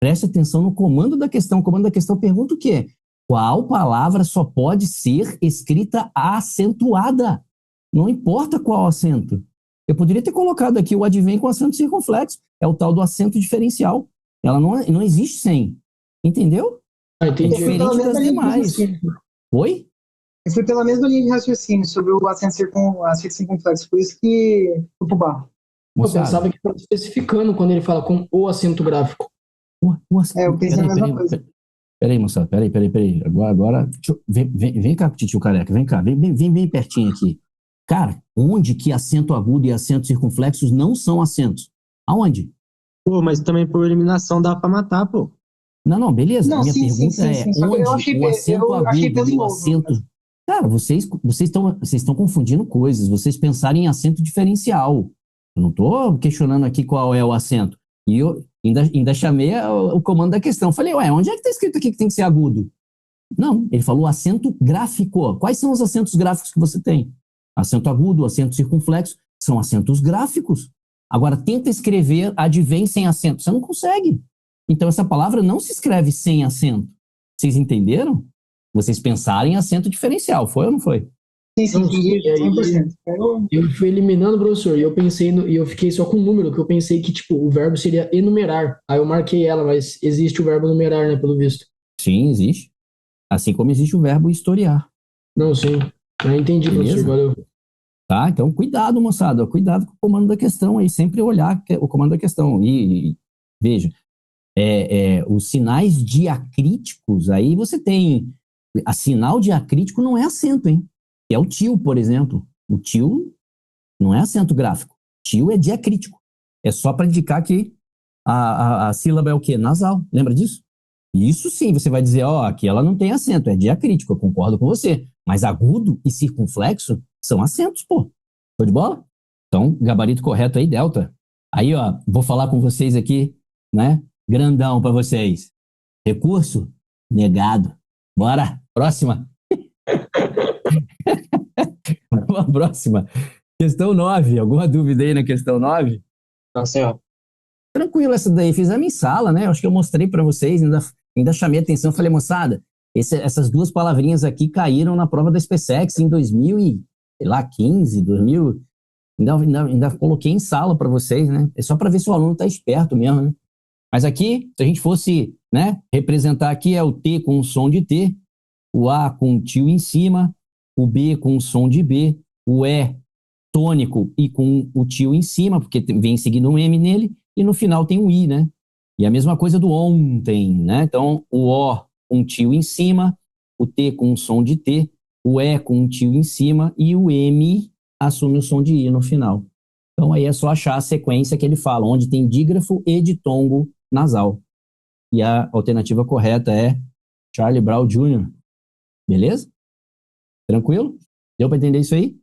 Preste atenção no comando da questão. O comando da questão pergunta o quê? qual palavra só pode ser escrita acentuada. Não importa qual acento. Eu poderia ter colocado aqui o advém com acento circunflexo. É o tal do acento diferencial. Ela não existe sem. Entendeu? Entendi. É diferente das demais. Oi? Eu fui pela mesma linha de raciocínio sobre o acento circunflexo. Por isso que fui pro barro. Eu pensava que estava especificando quando ele fala com o acento gráfico. Eu pensei a mesma coisa. Peraí, moçada, peraí. Agora vem cá, titio careca, vem cá, vem bem pertinho aqui. Cara, onde que acento agudo e acento circunflexos não são acentos? Aonde? Pô, mas também por eliminação dá pra matar, pô. Não, beleza. Não, Minha sim, pergunta é onde o acento agudo e o acento... Cara, vocês estão confundindo coisas. Vocês pensaram em acento diferencial. Eu não estou questionando aqui qual é o acento. E eu ainda chamei o comando da questão. Falei, onde é que está escrito aqui que tem que ser agudo? Não, ele falou acento gráfico. Quais são os acentos gráficos que você tem? Acento agudo, acento circunflexo, são acentos gráficos. Agora, tenta escrever advém sem acento. Você não consegue. Então, essa palavra não se escreve sem acento. Vocês entenderam? Vocês pensaram em acento diferencial, foi ou não foi? Sim, 100%. Eu fui eliminando, professor, e eu pensei e eu fiquei só com um número, que eu pensei que, tipo, o verbo seria enumerar. Aí eu marquei ela, mas existe o verbo numerar, né, pelo visto. Sim, existe. Assim como existe o verbo historiar. Não, sim. Eu entendi, beleza? Professor, valeu. Tá, então cuidado, moçada. Cuidado com o comando da questão aí. Sempre olhar o comando da questão. E veja, os sinais diacríticos, aí você tem... A sinal diacrítico não é acento, hein? É o tio, por exemplo. O tio não é acento gráfico. Tio é diacrítico. É só para indicar que a sílaba é o quê? Nasal. Lembra disso? Isso sim, você vai dizer, aqui ela não tem acento, é diacrítico, eu concordo com você. Mas agudo e circunflexo são acentos, pô. Show de bola? Então, gabarito correto aí, delta. Aí, vou falar com vocês aqui, né? Grandão para vocês. Recurso? Negado. Bora, próxima. Vamos próxima. Questão 9. Alguma dúvida aí na questão 9? Não, senhor. Tranquilo essa daí. Fizemos em sala, né? Acho que eu mostrei para vocês, ainda chamei a atenção. Falei, moçada, essas duas palavrinhas aqui caíram na prova da SpaceX em 2015, 2000. Ainda coloquei em sala para vocês, né? É só para ver se o aluno está esperto mesmo, né? Mas aqui, se a gente fosse, né, representar aqui, é o T com o som de T, o A com o tio em cima, o B com o som de B, o E tônico e com o tio em cima, porque vem seguindo um M nele, e no final tem um I, né? E a mesma coisa do ontem, né? Então, o O com um tio em cima, o T com um som de T, o E com um tio em cima e o M assume o som de I no final. Então, aí é só achar a sequência que ele fala, onde tem dígrafo e ditongo nasal. E a alternativa correta é Charlie Brown Jr. Beleza? Tranquilo? Deu para entender isso aí?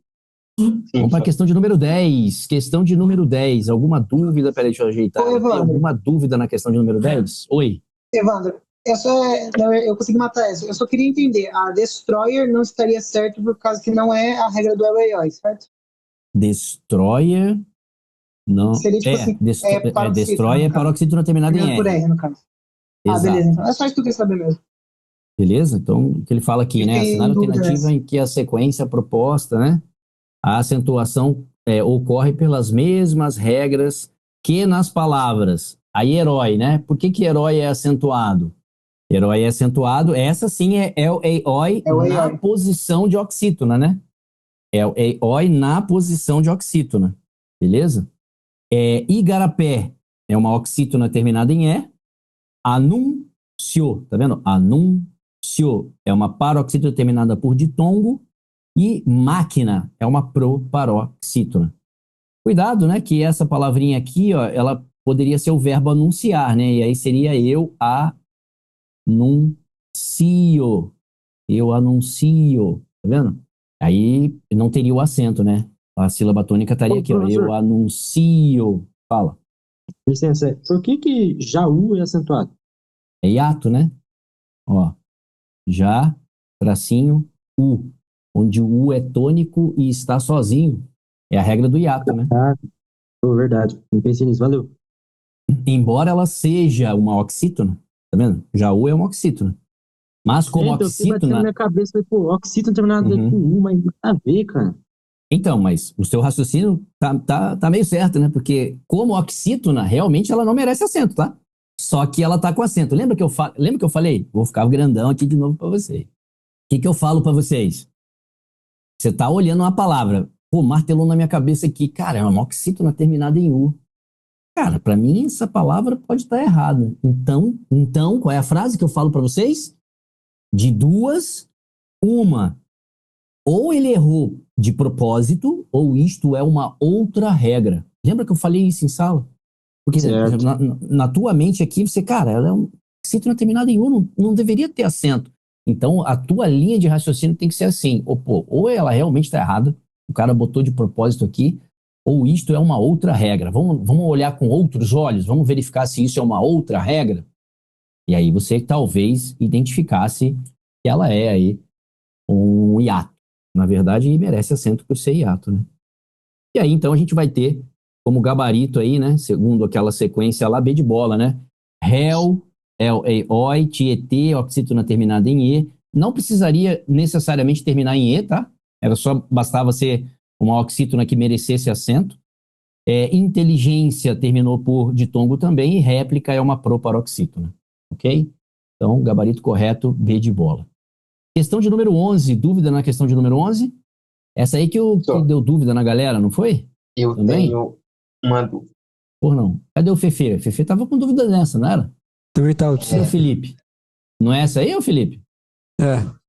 Sim, vamos para a questão de número 10. Questão de número 10. Alguma dúvida? Peraí, deixa eu ajeitar. Oi, Tem alguma dúvida na questão de número 10? Oi. Evandro, eu consegui matar essa. Eu só queria entender. A Destroyer não estaria certo por causa que não é a regra do LAI, certo? Destroyer... Não. Seria tipo assim, Destroyer é paroxítono terminado em R. Por R, no caso. Exato. Beleza. Então. É só isso que eu queria saber mesmo. Beleza? Então, o que ele fala aqui, né? Assinar a alternativa em que a sequência proposta, né? A acentuação ocorre pelas mesmas regras que nas palavras. Aí, herói, né? Por que herói é acentuado? Herói é acentuado, essa sim é o EOI na posição de oxítona, né? É o EOI na posição de oxítona. Beleza? Igarapé é uma oxítona terminada em E. Anúncio, tá vendo? Anúncio é uma paroxítona terminada por ditongo. E máquina é uma proparoxítona. Cuidado, né? Que essa palavrinha aqui, ela poderia ser o verbo anunciar, né? E aí seria eu anuncio. Eu anuncio. Tá vendo? Aí não teria o acento, né? A sílaba tônica estaria aqui, eu anuncio. Fala. Licença, por que Jaú é acentuado? É hiato, né? Já, tracinho, U. Onde o U é tônico e está sozinho. É a regra do hiato, né? Verdade. Não pensei nisso, valeu. Embora ela seja uma oxítona, tá vendo? Já U é uma oxítona. Mas como Então, eu fiquei batendo na oxítona... minha cabeça, falei, pô, oxítona tem nada com U, mas nada a ver, cara. Então, mas o seu raciocínio tá meio certo, né? Porque como oxítona, realmente ela não merece acento, tá? Só que ela tá com acento. Lembra que eu falei? Vou ficar grandão aqui de novo para vocês. O que eu falo para vocês? Você tá olhando uma palavra, pô, martelou na minha cabeça aqui, cara, é uma oxítona terminada em U. Cara, para mim essa palavra pode estar errada. Então, qual é a frase que eu falo para vocês? De duas, uma. Ou ele errou de propósito, ou isto é uma outra regra. Lembra que eu falei isso em sala? Porque na tua mente aqui, você, cara, ela é oxítona terminada em U, não deveria ter acento. Então, a tua linha de raciocínio tem que ser assim. Ou ela realmente está errada, o cara botou de propósito aqui, ou isto é uma outra regra. Vamos olhar com outros olhos, vamos verificar se isso é uma outra regra. E aí você talvez identificasse que ela é aí um hiato. Na verdade, merece acento por ser hiato, né? E aí, então, a gente vai ter como gabarito aí, né? Segundo aquela sequência lá, B de bola, né? Réu, oi, tietê, oxítona terminada em E. Não precisaria necessariamente terminar em E, tá? Bastava ser uma oxítona que merecesse acento. Inteligência terminou por ditongo também, e réplica é uma proparoxítona, ok? Então, gabarito correto, B de bola. Questão de número 11, dúvida na questão de número 11? Essa aí que deu dúvida na galera, não foi? Eu também? Tenho uma dúvida. Por não. Cadê o Fefe? O Fefe tava com dúvida nessa, não era? Cadê o Felipe? Não é essa aí, ô Felipe?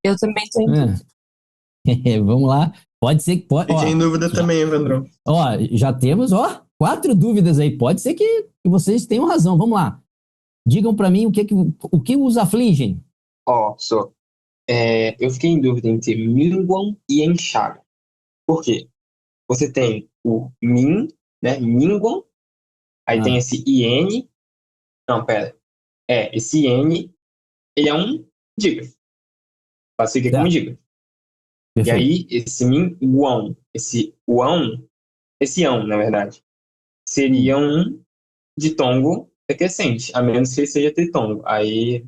Eu também tenho dúvida. Vamos lá. Pode ser que... Fiquei em dúvida também, Evandrão. Já temos, 4 dúvidas aí. Pode ser que vocês tenham razão. Vamos lá. Digam pra mim o que os afligem. Eu fiquei em dúvida entre minguam e enxagam. Por quê? Você tem o min, né? Minguam. Aí tem esse IN. Não, pera. Esse IN, ele é um dígrafo. Pode seguir como dígrafo. E aí, esse minguam, esse ão, na verdade, seria um ditongo decrescente, a menos que ele seja tritongo. Aí...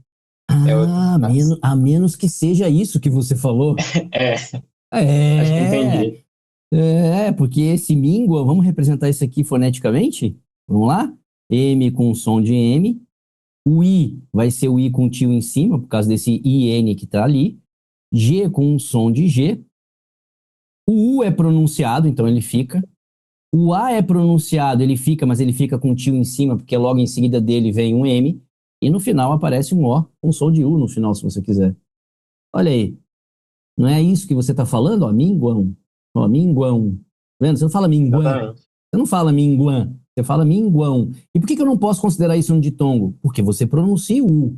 a menos que seja isso que você falou. Acho que entendi. Porque esse míngua, vamos representar isso aqui foneticamente? Vamos lá? M com som de M. O I vai ser o I com tio em cima, por causa desse IN que está ali. G com um som de G. O U é pronunciado, então ele fica. O A é pronunciado, ele fica, mas ele fica com tio em cima, porque logo em seguida dele vem um M. E no final aparece um O, com som de U no final, se você quiser. Olha aí. Não é isso que você está falando? Minguão. Minguão. Tá vendo? Você não fala minguão. Você não fala minguan. Você fala minguão. E por que eu não posso considerar isso um ditongo? Porque você pronuncia o U.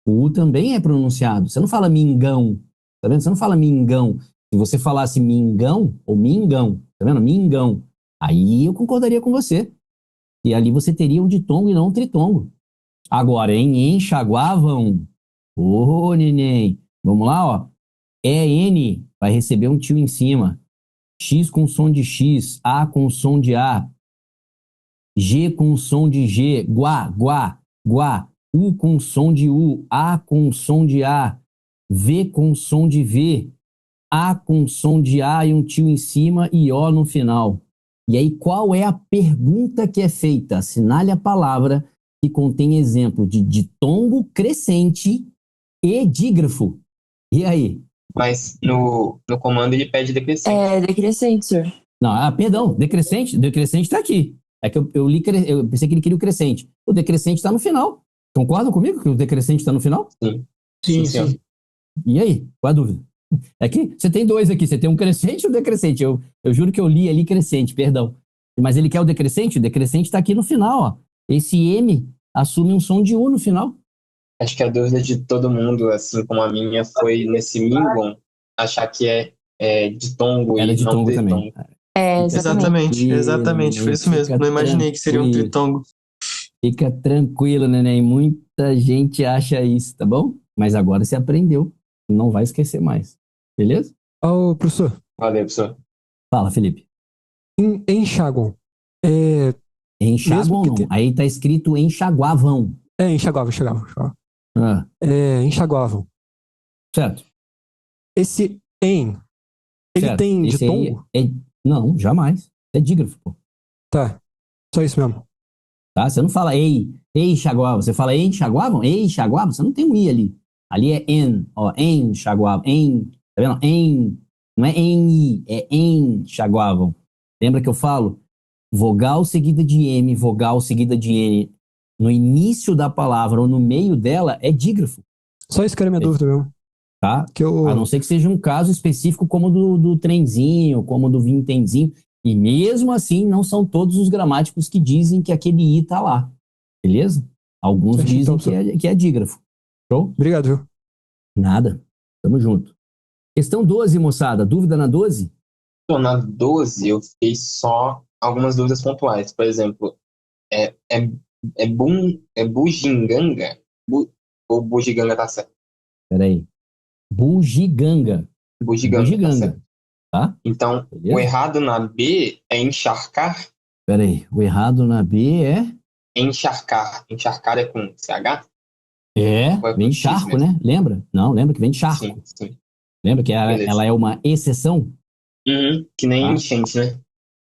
O U também é pronunciado. Você não fala mingão. Tá vendo? Você não fala mingão. Se você falasse mingão ou mingão, tá vendo? Mingão. Aí eu concordaria com você. E ali você teria um ditongo e não um tritongo. Agora, em enxaguavam. Neném. Vamos lá, N vai receber um tio em cima. X com som de X. A com som de A. G com som de G. Guá. U com som de U. A com som de A. V com som de V. A com som de A e um tio em cima e O no final. E aí, qual é a pergunta que é feita? Assinale a palavra que contém exemplo de ditongo crescente e dígrafo. E aí? Mas no comando ele pede decrescente. Decrescente, senhor. Não, perdão, decrescente está aqui. É que eu pensei que ele queria o crescente. O decrescente está no final. Concordam comigo que o decrescente está no final? Sim. E aí? Qual a dúvida? É que você tem 2 aqui, você tem um crescente e um decrescente. Eu juro que eu li ali crescente, perdão. Mas ele quer o decrescente está aqui no final, Esse M assume um som de U no final. Acho que a dúvida de todo mundo, assim como a minha, foi nesse minguam, achar que é ditongo e não tritongo. Também. Exatamente, foi isso mesmo. Não imaginei que seria um tritongo. Fica tranquilo, neném. Muita gente acha isso, tá bom? Mas agora você aprendeu. Não vai esquecer mais. Beleza? Professor. Valeu, professor. Fala, Felipe. Enxaguam. Enxaguam não. Aí tá escrito enxaguavam. Enxaguavam. Enxaguavam. Certo. Esse em, ele certo. tem Esse ditongo? Não, jamais. É dígrafo, pô. Tá. Só isso mesmo. Tá? Você não fala ei, enxaguavam. Você fala ei, enxaguavam? Ei, enxaguavam. Você não tem um i ali. Ali é en, ó, enxaguavam. Tá vendo? Não é em i, é enxaguavam. Lembra que eu falo? Vogal seguida de M, vogal seguida de N. No início da palavra ou no meio dela é dígrafo. Só isso que era minha dúvida mesmo. Tá? Que eu... A não ser que seja um caso específico como do trenzinho, como do vintenzinho. E mesmo assim, não são todos os gramáticos que dizem que aquele i tá lá. Beleza? Alguns dizem que é dígrafo. Show? Obrigado, viu? Nada. Tamo junto. Questão 12, moçada. Dúvida na 12? Na 12, eu fiz só algumas dúvidas pontuais. Por exemplo, é bugiganga? Ou bugiganga tá certo? Peraí. Bugiganga. Bugiganga. Tá certo. Tá? Então, beleza? O errado na B é encharcar? Peraí. O errado na B é... Encharcar. Encharcar é com CH? Vem de charco, né? Lembra? Não, lembra que vem de charco. Sim. Lembra que ela é uma exceção? Que nem enchente, né?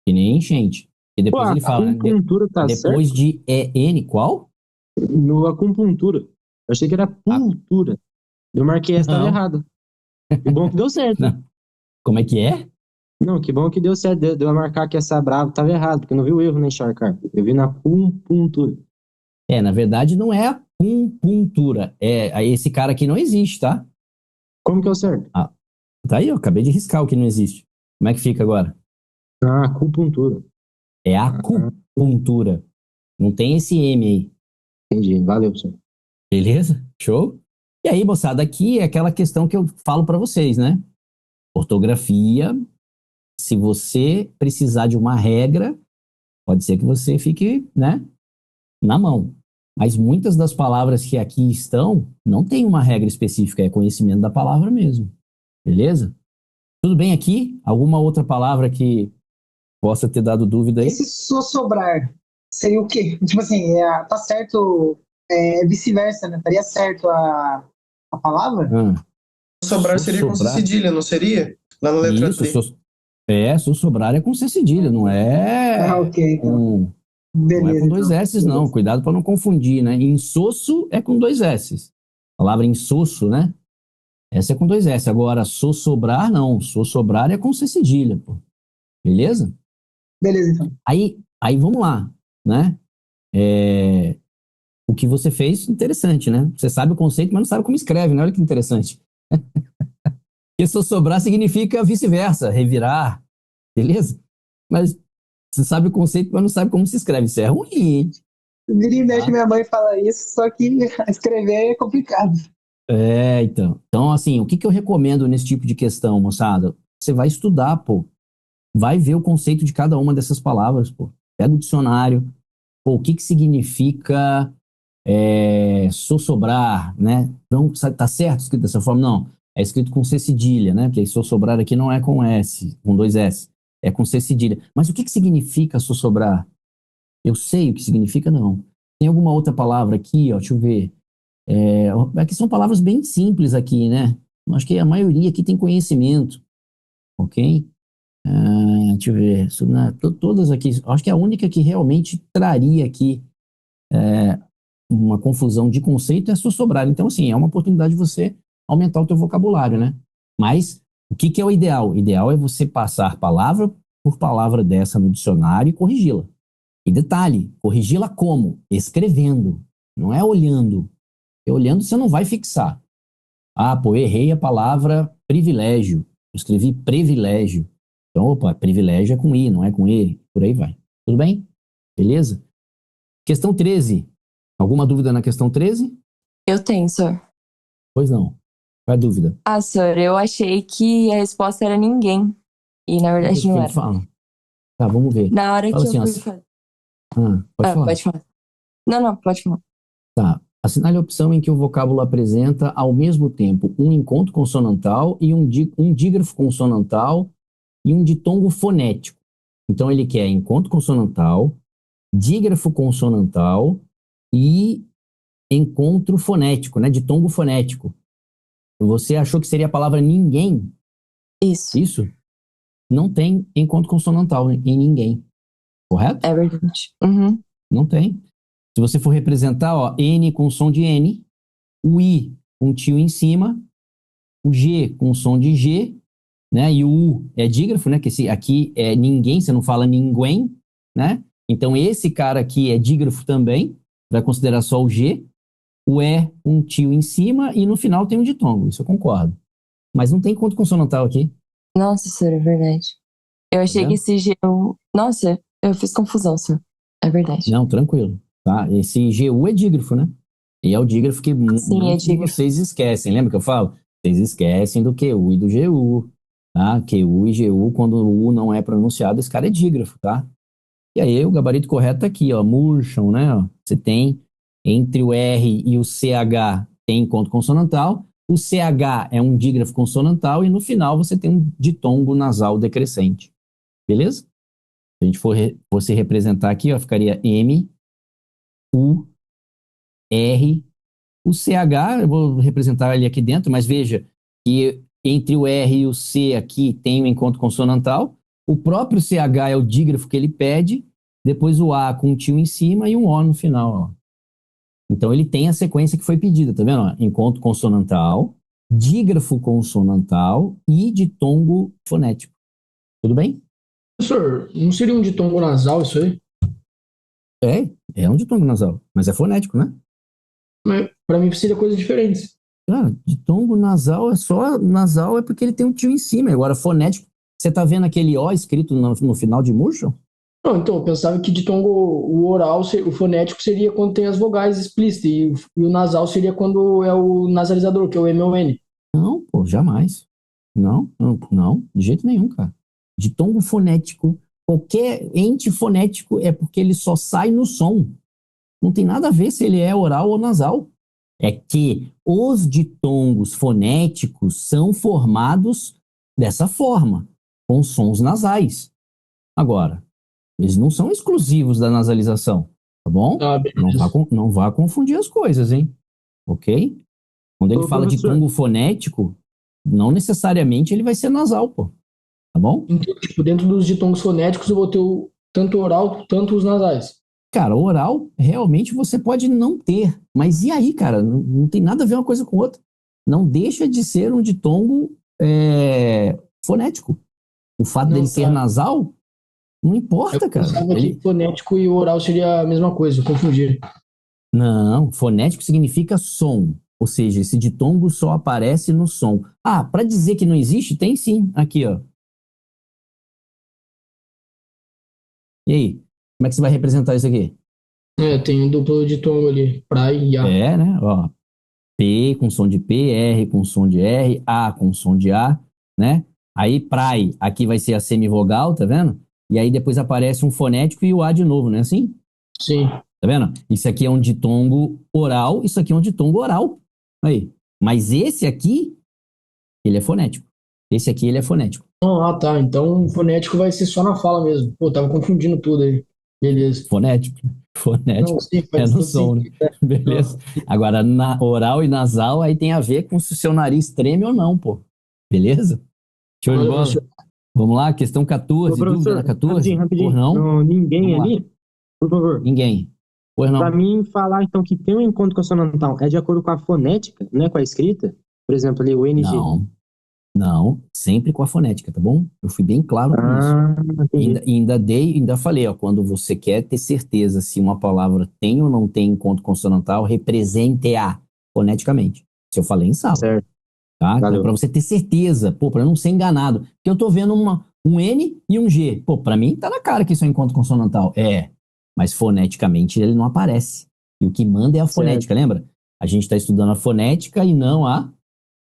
Que nem enchente. E depois ele fala, né? Depois certo? de EN, qual? No acupuntura. Eu achei que era pultura. Eu marquei essa, estava errado. Que bom que deu certo. Não. Como é que é? Não, que bom que deu certo. Deu a marcar que essa brava estava errado, porque eu não vi o erro na encharcar. Eu vi na acupuntura. Na verdade não é acupuntura. Esse cara aqui não existe, tá? Como que é o certo? Tá aí, eu acabei de riscar o que não existe. Como é que fica agora? Acupuntura. É acupuntura. Não tem esse M aí. Entendi. Valeu, professor. Beleza? Show? E aí, moçada, aqui é aquela questão que eu falo para vocês, né? Ortografia, se você precisar de uma regra, pode ser que você fique, né, na mão. Mas muitas das palavras que aqui estão não tem uma regra específica, é conhecimento da palavra mesmo. Beleza? Tudo bem aqui? Alguma outra palavra que possa ter dado dúvida aí? Esse sobrar seria o quê? Tipo assim, tá certo, vice-versa, né? Estaria certo a palavra? Sobrar seria com C cedilha, não seria? Lá na letra D. Sobrar é com C cedilha, não é ok, então. Beleza, não é com dois S, não. Cuidado para não confundir, né? Insosso é com dois S. A palavra insosso, né? Essa é com dois S. Agora, sossobrar, não. Sossobrar é com C cedilha, pô. Beleza? Beleza, então. Aí vamos lá, né? O que você fez, interessante, né? Você sabe o conceito, mas não sabe como escreve, né? Olha que interessante. Porque sossobrar significa vice-versa, revirar, beleza? Mas você sabe o conceito, mas não sabe como se escreve. Isso é ruim, hein? Vira e mexe, minha mãe fala isso, só que escrever é complicado. Então. Então, assim, o que eu recomendo nesse tipo de questão, moçada? Você vai estudar, pô. Vai ver o conceito de cada uma dessas palavras, pô. Pega o dicionário. Pô, o que significa sossobrar, né? Então, tá certo escrito dessa forma? Não. É escrito com C cedilha, né? Porque sossobrar aqui não é com S, com dois S. É com C cedilha. Mas o que significa sossobrar? Eu sei o que significa, não. Tem alguma outra palavra aqui, ó, deixa eu ver. Aqui são palavras bem simples aqui, né? Acho que a maioria aqui tem conhecimento, ok? Deixa eu ver. Todas aqui, acho que a única que realmente traria aqui uma confusão de conceito é sossobrar. Então, assim, é uma oportunidade de você aumentar o teu vocabulário, né? Mas o que é o ideal? O ideal é você passar palavra por palavra dessa no dicionário e corrigi-la. E detalhe, corrigi-la como? Escrevendo, não é olhando. Porque olhando você não vai fixar. Errei a palavra privilégio. Eu escrevi privilégio. Então, privilégio é com I, não é com E. Por aí vai. Tudo bem? Beleza? Questão 13. Alguma dúvida na questão 13? Eu tenho, senhor. Pois não. Qual é a dúvida? Senhor, eu achei que a resposta era ninguém. E na verdade não era. Fala. Tá, vamos ver. Na hora fala que assim, eu fui fazer. Pode falar. Pode falar. Não, pode falar. Tá. Assinale a opção em que o vocábulo apresenta, ao mesmo tempo, um encontro consonantal e um dígrafo consonantal e um ditongo fonético. Então, ele quer encontro consonantal, dígrafo consonantal e encontro fonético, né? Ditongo fonético. você achou que seria a palavra ninguém? Isso. Isso? Não tem encontro consonantal em ninguém. Correto? É verdade. Uhum. Não tem. Se você for representar, ó, N com som de N, o I com tio em cima, o G com som de G, né? E o U é dígrafo, né? Que esse aqui é ninguém, você não fala ninguém, né? Então esse cara aqui é dígrafo também, vai considerar só o G. O E um tio em cima e no final tem um ditongo, isso eu concordo. Mas não tem encontro consonantal aqui. Nossa, senhor, é verdade. Eu achei que esse G... Nossa, eu fiz confusão, senhor. É verdade. Não, tranquilo. Tá? Esse GU é dígrafo, né? E é o dígrafo que muitos de vocês esquecem. Lembra que eu falo? Vocês esquecem do QU e do GU. Tá? QU e GU, quando o U não é pronunciado, esse cara é dígrafo, tá? E aí o gabarito correto tá aqui, ó. Murcham, né? Ó. Você tem entre o R e o CH tem encontro consonantal. O CH é um dígrafo consonantal e no final você tem um ditongo nasal decrescente. Beleza? Se a gente fosse representar aqui, ó, ficaria M, U, R, o CH, eu vou representar ele aqui dentro, mas veja que entre o R e o C aqui tem um encontro consonantal. O próprio CH é o dígrafo que ele pede, depois o A com um tio em cima e um O no final, ó. Então ele tem a sequência que foi pedida, tá vendo? Ó, encontro consonantal, dígrafo consonantal e ditongo fonético. Tudo bem? Professor, não seria um ditongo nasal isso aí? É um ditongo nasal, mas é fonético, né? Mas pra mim seria coisa diferente. Cara, ditongo nasal é só nasal, é porque ele tem um tio em cima. Agora, fonético, você tá vendo aquele O escrito no final de Murchel? Não, então, eu pensava que ditongo, o oral, o fonético seria quando tem as vogais explícitas e o nasal seria quando é o nasalizador, que é o M ou o N. Não, pô, jamais. Não, de jeito nenhum, cara. Ditongo fonético, qualquer ente fonético é porque ele só sai no som. Não tem nada a ver se ele é oral ou nasal. É que os ditongos fonéticos são formados dessa forma, com sons nasais. Agora, eles não são exclusivos da nasalização, tá bom? Não vá confundir as coisas, hein? Ok? Quando ele fala de ditongo fonético, não necessariamente ele vai ser nasal, pô. Tá bom? Então, tipo, dentro dos ditongos fonéticos eu vou ter tanto oral, tanto os nasais. Cara, oral, realmente você pode não ter. Mas e aí, cara? Não tem nada a ver uma coisa com outra. Não deixa de ser um ditongo fonético. O fato dele ser nasal, não importa, cara. Eu pensava que fonético e oral seria a mesma coisa, eu confundi. Não, fonético significa som. Ou seja, esse ditongo só aparece no som. Ah, para dizer que não existe, tem sim. Aqui, ó. E aí? Como é que você vai representar isso aqui? Tem um duplo ditongo ali, pra e A. É, né? Ó, P com som de P, R com som de R, A com som de A, né? Aí, prai, aqui vai ser a semivogal, tá vendo? E aí depois aparece um fonético e o A de novo, não é assim? Sim. Tá vendo? Isso aqui é um ditongo oral, isso aqui é um ditongo oral. Aí. Mas esse aqui, ele é fonético. Esse aqui, ele é fonético. Ah, tá. Então, fonético vai ser só na fala mesmo. Pô, tava confundindo tudo aí. Beleza. Fonético. Não, sim, é no som, né? Beleza. Agora, oral e nasal, aí tem a ver com se o seu nariz treme ou não, pô. Beleza? Show de bola? Vamos lá, questão 14, dúvida na 14? Rapidinho. Por não? Ninguém ali? Por favor. Ninguém. Pois não. Para mim, falar então que tem um encontro consonantal é de acordo com a fonética, não é com a escrita? Por exemplo, ali o NG. Não, sempre com a fonética, tá bom? Eu fui bem claro com isso. Ainda falei, ó, quando você quer ter certeza se uma palavra tem ou não tem encontro consonantal, represente-a foneticamente. Se eu falei em sala. Certo. Tá? Então, para você ter certeza, pô, para não ser enganado. Porque eu tô vendo um N e um G. Pô, para mim tá na cara que isso é um encontro consonantal. Mas foneticamente ele não aparece. E o que manda é a fonética, lembra? A gente está estudando a fonética e não a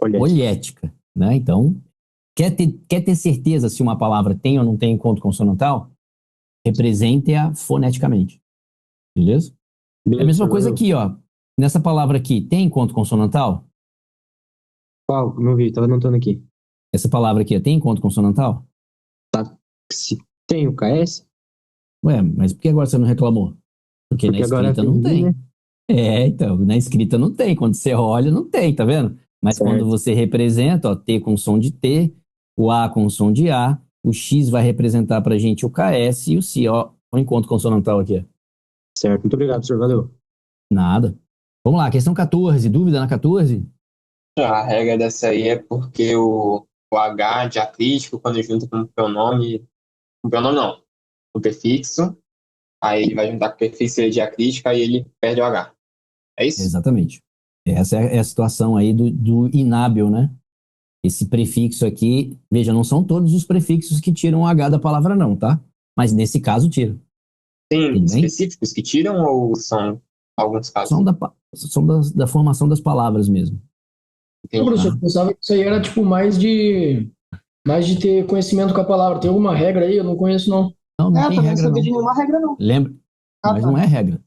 olhética. Né? Então, quer ter certeza se uma palavra tem ou não tem encontro consonantal? Represente-a foneticamente. Beleza? É a mesma coisa aqui, ó. Nessa palavra aqui, tem encontro consonantal? Qual? Não vi, tava anotando aqui. Essa palavra aqui, tem encontro consonantal? Tá. Se tem o KS? Ué, mas por que agora você não reclamou? Porque na escrita não tem. Né? Então, na escrita não tem. Quando você olha, não tem, tá vendo? Mas Certo. quando você representa, ó, T com som de T, o A com som de A, o X vai representar pra gente o KS e o C, ó, o encontro consonantal aqui. Ó. Certo, muito obrigado, professor. Valeu. Nada. Vamos lá, questão 14. Dúvida na 14? A regra dessa aí é porque o H diacrítico, quando junta com o pronome não, o prefixo, aí ele vai juntar com o prefixo diacrítico, aí ele perde o H. É isso? Exatamente. Essa é a situação aí do inábil, né? Esse prefixo aqui, veja, não são todos os prefixos que tiram o H da palavra não, tá? Mas nesse caso tira. Tem Tudo bem? específicos que tiram ou são alguns casos? São da formação das palavras mesmo. Ô, professor, eu pensava que isso aí era tipo mais de ter conhecimento com a palavra. Tem alguma regra aí? Eu não conheço, não. Não tem também não regra sabia não. de nenhuma regra, não. Lembra? Mas tá. não é regra.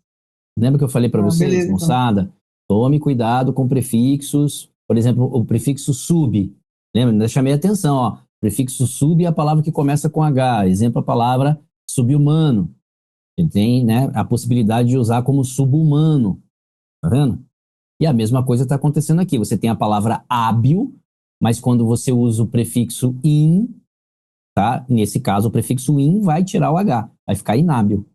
Lembra que eu falei para vocês, beleza, então. moçada? Tome cuidado com prefixos. Por exemplo, o prefixo sub. Lembra? Ainda chamei a atenção, ó. Prefixo sub é a palavra que começa com H. Exemplo, a palavra subhumano. Ele tem, né, a possibilidade de usar como subhumano. Tá vendo? E a mesma coisa está acontecendo aqui. Você tem a palavra hábil, mas quando você usa o prefixo in, tá? Nesse caso, o prefixo in vai tirar o H. Vai ficar inábil.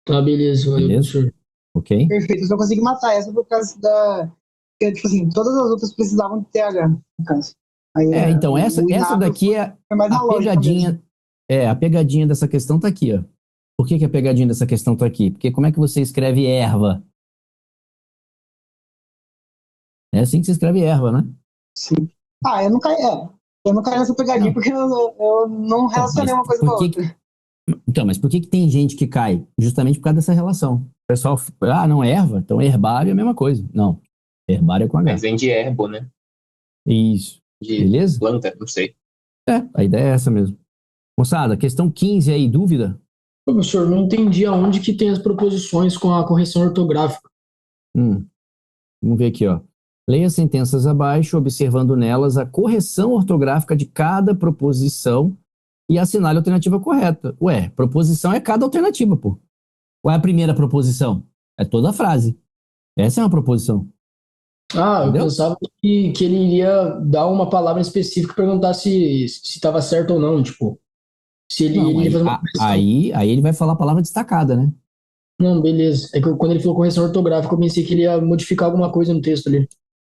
Tá, beleza. Valeu, Beleza? professor. Ok? Perfeito, eu só consegui matar essa por causa da. Porque, tipo assim, todas as outras precisavam de TH, no caso. Aí, Então, o essa inábil daqui é foi mais na a lógica pegadinha. mesmo. A pegadinha dessa questão tá aqui, ó. Por que a pegadinha dessa questão tá aqui? Porque como é que você escreve erva? É assim que você escreve erva, né? Sim. Eu não caí nessa pegadinha porque eu não relacionei uma coisa com a outra. Então, mas por que tem gente que cai? Justamente por causa dessa relação. O pessoal, não, erva, então herbário é a mesma coisa. Não, herbário é com H. Mas vem de herbo, né? Isso. De Beleza? planta, não sei. A ideia é essa mesmo. Moçada, questão 15 aí, dúvida? Professor, não entendi aonde que tem as proposições com a correção ortográfica. Vamos ver aqui, ó. Leia as sentenças abaixo, observando nelas a correção ortográfica de cada proposição e assinale a alternativa correta. Ué, proposição é cada alternativa, pô. Qual é a primeira proposição? É toda a frase. Essa é uma proposição. Eu pensava que ele iria dar uma palavra específica e perguntar se estava certo ou não, tipo. Se ele ia fazer uma correção. Aí ele vai falar a palavra destacada, né? Não, beleza. É que quando ele falou correção ortográfica, eu pensei que ele ia modificar alguma coisa no texto ali.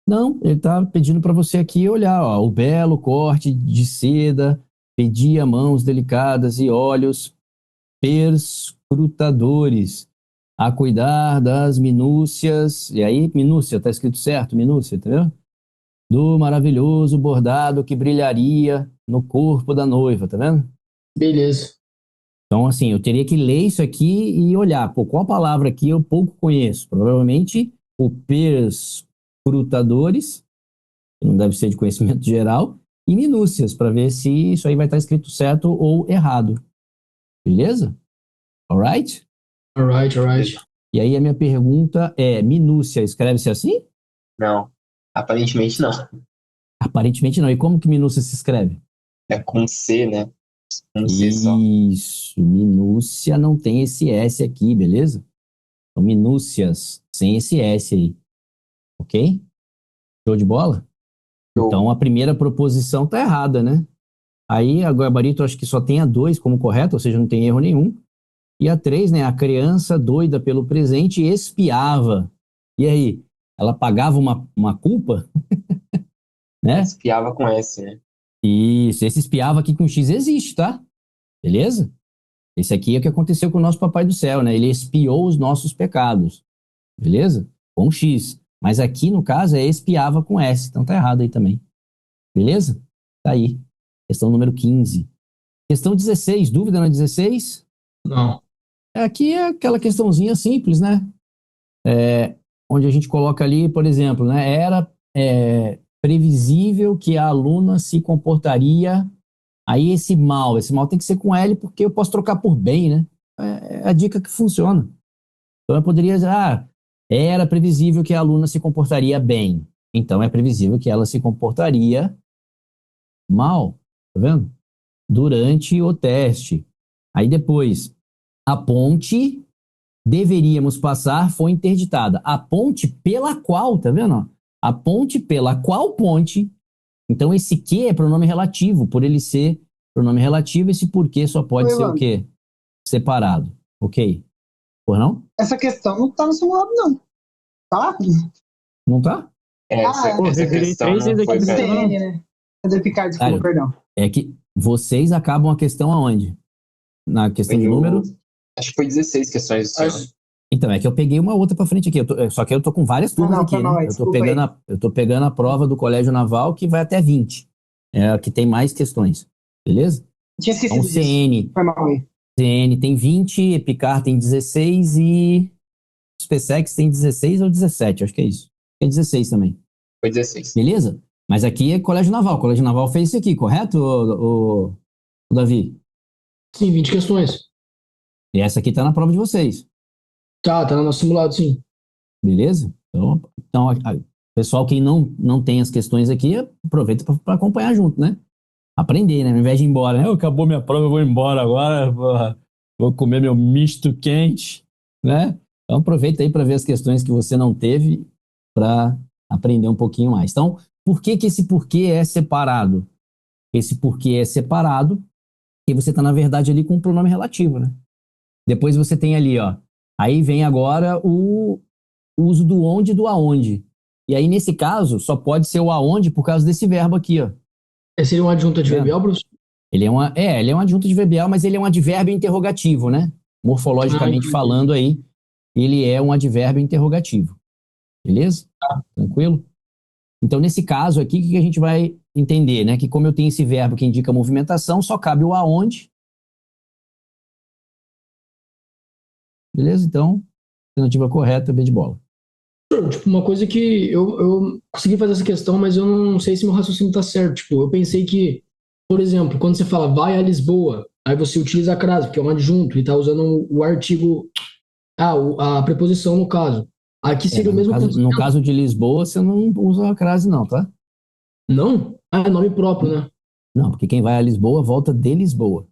Não, ele tá pedindo para você aqui olhar, ó, o belo corte de seda, pedia mãos delicadas e olhos perscrutadores a cuidar das minúcias, e aí minúcia, tá escrito certo, minúcia, entendeu? Do maravilhoso bordado que brilharia no corpo da noiva, tá vendo? Beleza. Então, assim, eu teria que ler isso aqui e olhar, pô, qual palavra aqui eu pouco conheço? Provavelmente o perscrutadores, que não deve ser de conhecimento geral, e minúcias, para ver se isso aí vai estar escrito certo ou errado. Beleza? Alright? Alright. E aí a minha pergunta é, minúcia, escreve-se assim? Não, aparentemente não. Aparentemente não. E como que minúcia se escreve? É com C, né? Com C só. Isso, minúcia não tem esse S aqui, beleza? Então, minúcias, sem esse S aí. Ok? Show de bola? Então, a primeira proposição tá errada, né? Aí, a gabarito, acho que só tem a 2 como correto, ou seja, não tem erro nenhum. E a 3, né? A criança doida pelo presente espiava. E aí? Ela pagava uma culpa? Né? Espiava com S, né? Isso, esse espiava aqui com X existe, tá? Beleza? Esse aqui é o que aconteceu com o nosso Papai do Céu, né? Ele espiou os nossos pecados. Beleza? Com X. Mas aqui, no caso, é espiava com S. Então tá errado aí também. Beleza? Tá aí. Questão número 15. Questão 16. Dúvida na 16? Não. Aqui é aquela questãozinha simples, né? Onde a gente coloca ali, por exemplo, né? Era previsível que a aluna se comportaria... Aí esse mal tem que ser com L porque eu posso trocar por bem, né? É a dica que funciona. Então eu poderia dizer, era previsível que a aluna se comportaria bem. Então é previsível que ela se comportaria mal, tá vendo? Durante o teste. Aí depois, a ponte deveríamos passar foi interditada. A ponte pela qual, tá vendo? A ponte pela qual ponte. Então, esse que é pronome relativo. Por ele ser pronome relativo, esse porquê só pode ser o quê? Separado. Ok? Por não? Essa questão não tá no simulado, não. Tá? Não tá? Essa questão não foi CN, né? Cadê Picard? Desculpa, perdão. É que vocês acabam a questão aonde? Na questão de número? Acho que foi 16 questões esse ano. Então, é que eu peguei uma outra pra frente aqui. Só que eu tô com várias turmas aqui, né? Eu tô pegando a prova do Colégio Naval que vai até 20. É a que tem mais questões. Beleza? Tinha esquecido então, CN. CN tem 20, Epicar tem 16 e SpaceX tem 16 ou 17, acho que é isso. É 16 também. Foi 16. Beleza? Mas aqui é Colégio Naval. O Colégio Naval fez isso aqui, correto, o Davi? Sim, 20 questões. E essa aqui tá na prova de vocês. Tá no nosso simulado, sim. Beleza? Então pessoal que não tem as questões aqui, aproveita para acompanhar junto, né? Aprender, né? Ao invés de ir embora, né? Acabou minha prova, eu vou embora agora, vou comer meu misto quente, né? Então aproveita aí para ver as questões que você não teve para aprender um pouquinho mais. Então, por que esse porquê é separado? Esse porquê é separado porque você está, na verdade, ali com um pronome relativo, né? Depois você tem ali, ó. Aí vem agora o uso do onde e do aonde. E aí, nesse caso, só pode ser o aonde por causa desse verbo aqui, ó. Seria um adjunto adverbial, Bruce? Ele é um adjunto adverbial, mas ele é um advérbio interrogativo, né? Morfologicamente falando aí, ele é um advérbio interrogativo. Beleza? Tranquilo? Então, nesse caso aqui, o que a gente vai entender, né? Que como eu tenho esse verbo que indica movimentação, só cabe o aonde. Beleza? Então, alternativa correta, B de bola. Tipo, uma coisa que eu consegui fazer essa questão, mas eu não sei se meu raciocínio tá certo. Tipo, eu pensei que, por exemplo, quando você fala vai a Lisboa, aí você utiliza a crase, que é um adjunto, e tá usando o artigo, a preposição no caso. Aqui seria o mesmo conceito. No caso de Lisboa, você não usa a crase não, tá? Não? É nome próprio, né? Não, porque quem vai a Lisboa volta de Lisboa.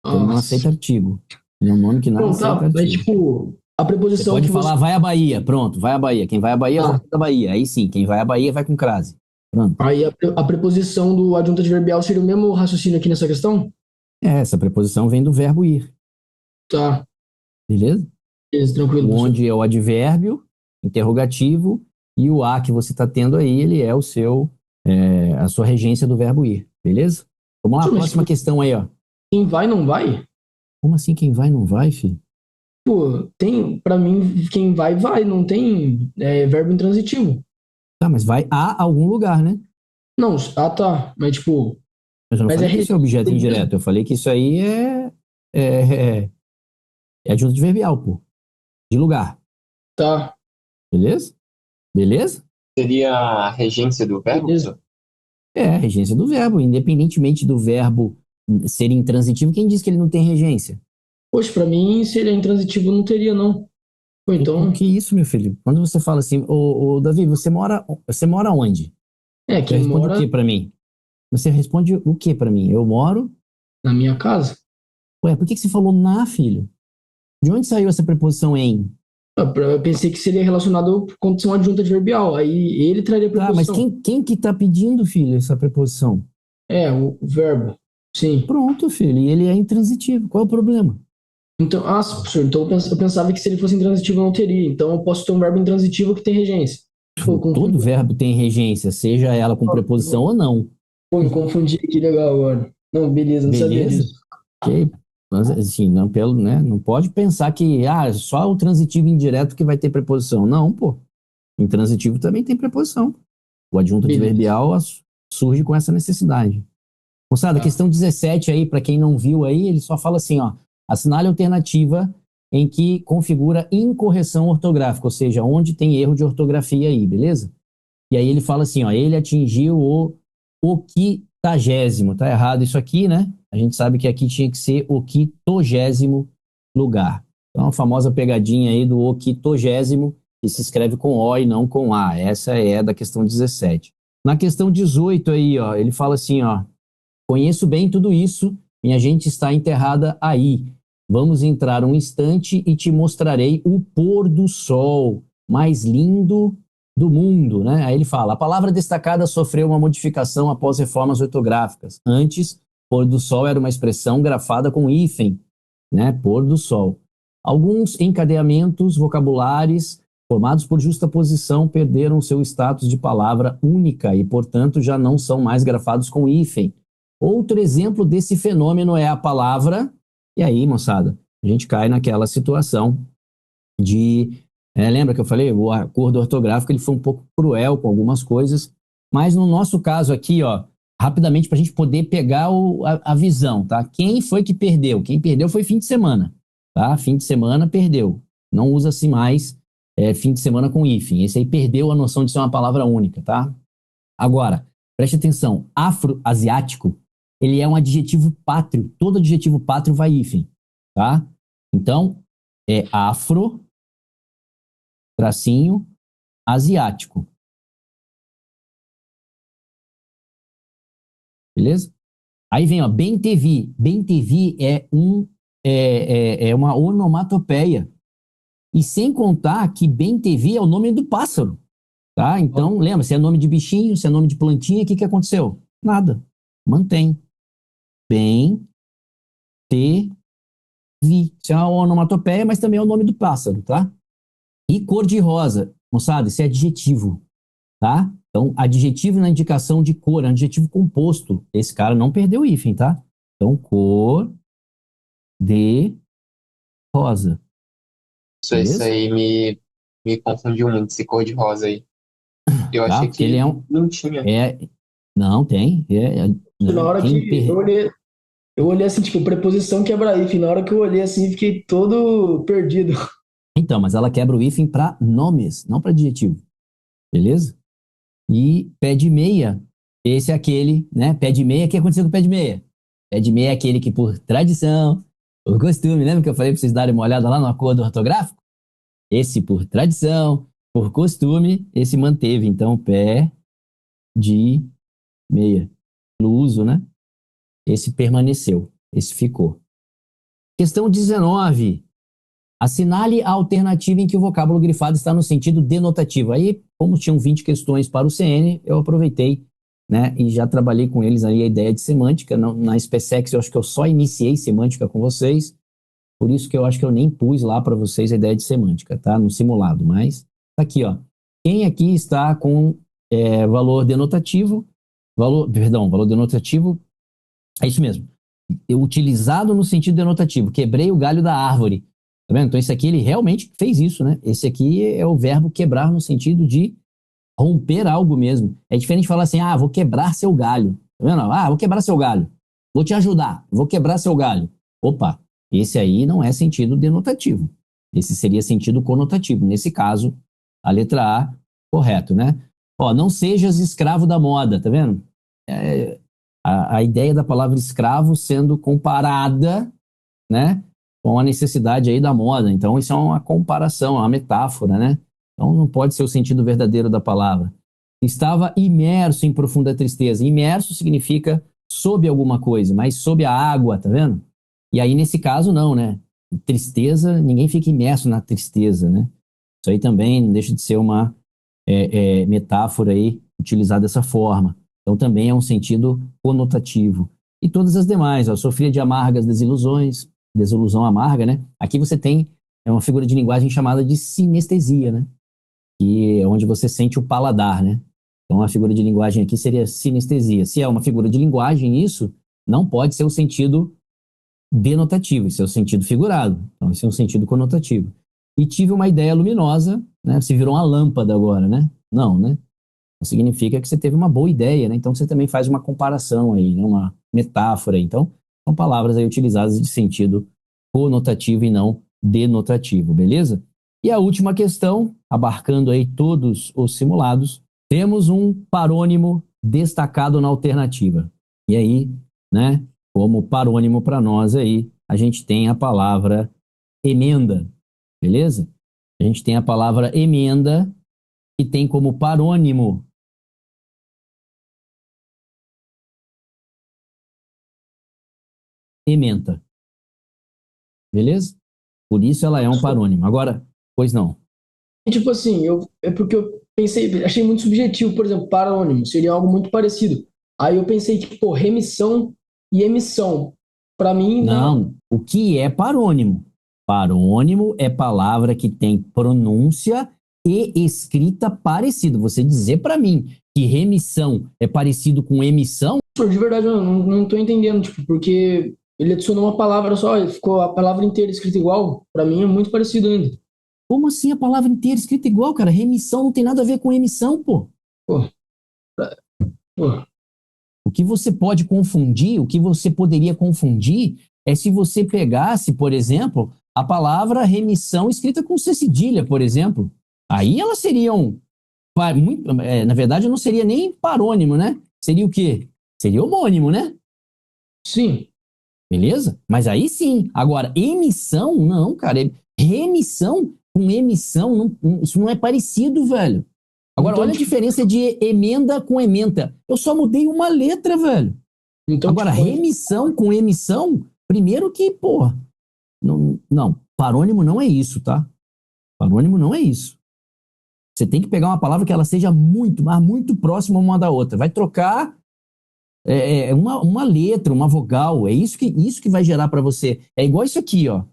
Então não aceita artigo. É um nome que não aceita artigo. Mas, tipo, a preposição... Você pode falar vai à Bahia, pronto, vai à Bahia. Quem vai à Bahia volta da Bahia. Aí sim, quem vai à Bahia vai com crase. Pronto. Aí a preposição do adjunto adverbial seria o mesmo raciocínio aqui nessa questão? Essa preposição vem do verbo ir. Tá. Beleza? Beleza, tranquilo. Onde é o advérbio interrogativo e o a que você está tendo aí, ele é a sua regência do verbo ir. Beleza? Vamos lá, próxima questão aí, ó. Quem vai, não vai? Como assim quem vai, não vai, filho? Pô, pra mim, quem vai, vai. Não tem verbo intransitivo. Tá, mas vai a algum lugar, né? Não, tá. Mas, tipo... Mas eu não falei que isso é objeto indireto. Eu falei que isso aí é adjunto adverbial, pô. De lugar. Tá. Beleza? Beleza? Seria a regência do verbo? Beleza. A regência do verbo. Independentemente do verbo ser intransitivo, quem diz que ele não tem regência? Poxa, pra mim, se ele é intransitivo, não teria, não. Pô, então... Que isso, meu filho? Quando você fala assim, ô Davi, você mora onde? Quem você responde mora... o que pra mim? Você responde o que pra mim? Eu moro... Na minha casa. Ué, por que você falou na, filho? De onde saiu essa preposição em? Eu pensei que seria relacionado com condição adjunta adverbial. Aí ele traria a preposição. Mas quem que tá pedindo, filho, essa preposição? O verbo. Sim. Pronto, filho. E ele é intransitivo. Qual é o problema? Então, professor, então eu pensava que se ele fosse intransitivo eu não teria. Então eu posso ter um verbo intransitivo que tem regência. Todo verbo tem regência, seja ela com preposição ou não. Pô, me confundi aqui, legal agora. Não, beleza, não sabia disso. Ok. Mas, assim, não pode pensar que só o transitivo indireto que vai ter preposição. Não, pô. Intransitivo também tem preposição. O adjunto adverbial surge com essa necessidade. Moçada, questão 17 aí, para quem não viu aí, ele só fala assim, ó, assinale a alternativa em que configura incorreção ortográfica, ou seja, onde tem erro de ortografia aí, beleza? E aí ele fala assim, ó, ele atingiu o oquitagésimo, tá errado isso aqui, né? A gente sabe que aqui tinha que ser oquitogésimo lugar. Então, a famosa pegadinha aí do oquitogésimo, que se escreve com O e não com A. Essa é da questão 17. Na questão 18 aí, ó, ele fala assim, ó, conheço bem tudo isso, minha gente está enterrada aí. Vamos entrar um instante e te mostrarei o pôr do sol mais lindo do mundo, né? Aí ele fala, a palavra destacada sofreu uma modificação após reformas ortográficas. Antes, pôr do sol era uma expressão grafada com hífen, né? Pôr do sol. Alguns encadeamentos vocabulares formados por justaposição perderam seu status de palavra única e, portanto, já não são mais grafados com hífen. Outro exemplo desse fenômeno é a palavra... E aí, moçada, a gente cai naquela situação de... lembra que eu falei? O acordo ortográfico ele foi um pouco cruel com algumas coisas, mas no nosso caso aqui, ó, rapidamente para a gente poder pegar a visão, tá? Quem foi que perdeu? Quem perdeu foi fim de semana, tá? Fim de semana perdeu. Não usa-se mais fim de semana com hífen. Esse aí perdeu a noção de ser uma palavra única, tá? Agora, preste atenção, afro-asiático, ele é um adjetivo pátrio. Todo adjetivo pátrio vai hífen, tá? Então, é afro, tracinho, asiático. Beleza? Aí vem, ó, bem-te-vi. Bem-te-vi é uma onomatopeia. E sem contar que bem-te-vi é o nome do pássaro, tá? Então, lembra, se é nome de bichinho, se é nome de plantinha, o que aconteceu? Nada. Mantém. Bem-te-vi. Isso é uma onomatopeia, mas também é o nome do pássaro, tá? E cor-de-rosa, moçada, isso é adjetivo, tá? Então, adjetivo na indicação de cor, é um adjetivo composto. Esse cara não perdeu o hífen, tá? Então, cor de rosa. Isso aí me confundiu muito, esse cor-de-rosa aí. Eu achei que ele não tinha. Não, tem. Na hora que eu olhei assim, tipo, preposição quebra hífen. Na hora que eu olhei assim, fiquei todo perdido. Então, mas ela quebra o hífen para nomes, não para adjetivo. Beleza? E pé de meia, esse é aquele, né? Pé de meia, o que aconteceu com o pé de meia? Pé de meia é aquele que por tradição, por costume, lembra que eu falei para vocês darem uma olhada lá no acordo ortográfico? Esse por tradição, por costume, esse manteve. Então, pé de meia. No uso, né? Esse permaneceu, esse ficou. Questão 19. Assinale a alternativa em que o vocábulo grifado está no sentido denotativo. Aí, como tinham 20 questões para o CN, eu aproveitei, né, e já trabalhei com eles ali a ideia de semântica. Na SpaceX eu acho que eu só iniciei semântica com vocês, por isso que eu acho que eu nem pus lá para vocês a ideia de semântica, tá? No simulado, mas tá aqui, ó. Quem aqui está com valor denotativo, valor denotativo, é isso mesmo, utilizado no sentido denotativo, quebrei o galho da árvore. Tá vendo? Então, esse aqui, ele realmente fez isso, né? Esse aqui é o verbo quebrar no sentido de romper algo mesmo. É diferente de falar assim, vou quebrar seu galho. Tá vendo? Vou quebrar seu galho. Vou te ajudar. Vou quebrar seu galho. Opa, esse aí não é sentido denotativo. Esse seria sentido conotativo. Nesse caso, a letra A, correto, né? Ó, não sejas escravo da moda, tá vendo? A ideia da palavra escravo sendo comparada, né, com a necessidade aí da moda. Então, isso é uma comparação, é uma metáfora, né? Então, não pode ser o sentido verdadeiro da palavra. Estava imerso em profunda tristeza. Imerso significa sob alguma coisa, mas sob a água, tá vendo? E aí, nesse caso, não, né? Tristeza, ninguém fica imerso na tristeza, né? Isso aí também não deixa de ser uma metáfora aí, utilizada dessa forma. Então, também é um sentido conotativo. E todas as demais, ó, sofria de amargas desilusões, desilusão amarga, né? Aqui você tem uma figura de linguagem chamada de sinestesia, né? Que é onde você sente o paladar, né? Então, a figura de linguagem aqui seria sinestesia. Se é uma figura de linguagem, isso não pode ser o sentido denotativo, isso é o sentido figurado. Então, isso é um sentido conotativo. E tive uma ideia luminosa, né? Você virou uma lâmpada agora, né? Não, né? Significa que você teve uma boa ideia, né? Então, você também faz uma comparação aí, né? Uma metáfora. Então, são palavras aí utilizadas de sentido conotativo e não denotativo, beleza? E a última questão, abarcando aí todos os simulados, temos um parônimo destacado na alternativa. E aí, né, como parônimo para nós aí, a gente tem a palavra emenda, beleza? A gente tem a palavra emenda, que tem como parônimo ementa. Beleza? Por isso ela é um parônimo. Agora, pois não. E tipo assim, é porque eu pensei, achei muito subjetivo, por exemplo, parônimo, seria algo muito parecido. Aí eu pensei que, pô, remissão e emissão, para mim, Não, o que é parônimo? Parônimo é palavra que tem pronúncia e escrita parecido. Você dizer para mim que remissão é parecido com emissão? de verdade, eu não tô entendendo, tipo, porque ele adicionou uma palavra só, ele ficou a palavra inteira escrita igual. Para mim é muito parecido ainda. Como assim a palavra inteira escrita igual, cara? Remissão não tem nada a ver com emissão, pô. Pô. O que você pode confundir, o que você poderia confundir é se você pegasse, por exemplo, a palavra remissão escrita com C cedilha, por exemplo. Aí elas seriam, na verdade, não seria nem parônimo, né? Seria o quê? Seria homônimo, né? Sim. Beleza? Mas aí sim. Agora, emissão, não, cara. Remissão com emissão, isso não é parecido, velho. Agora, então, olha a diferença de emenda com ementa. Eu só mudei uma letra, velho. Então, agora, remissão com emissão, primeiro que, pô, não, parônimo não é isso, tá? Parônimo não é isso. Você tem que pegar uma palavra que ela seja muito, mas muito próxima uma da outra. Vai trocar uma letra, uma vogal. É isso que vai gerar para você. É igual isso aqui, ó.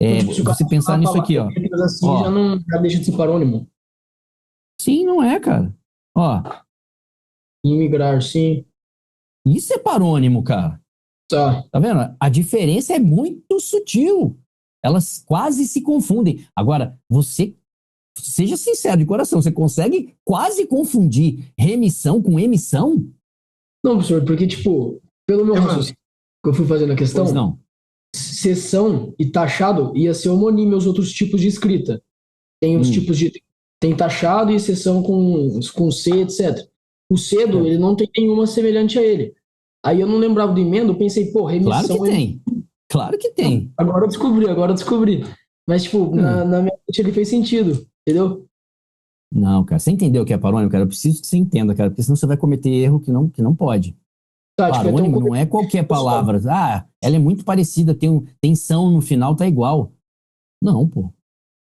Se você pensar nisso aqui, ó. Assim, ó. Já deixa de ser parônimo. Sim, não é, cara. Ó. Imigrar, sim. Isso é parônimo, cara. Tá vendo? A diferença é muito sutil. Elas quase se confundem. Agora, você, seja sincero de coração, você consegue quase confundir remissão com emissão? Não, professor, porque, tipo, pelo meu raciocínio que eu fui fazendo a questão, não. Seção e taxado ia ser homônimo aos outros tipos de escrita. Tem os tipos de... Tem taxado e seção com C, etc. O cedo, ele não tem nenhuma semelhante a ele. Aí eu não lembrava do emenda, eu pensei, pô, remissão... Claro que tem. Claro que tem. Agora eu descobri. Mas, tipo, na minha mente ele fez sentido, entendeu? Não, cara, você entendeu o que é parônimo, cara? Eu preciso que você entenda, cara, porque senão você vai cometer erro que não pode. Tá, parônimo não é qualquer palavra. Ah, ela é muito parecida, tem são no final, tá igual. Não, pô.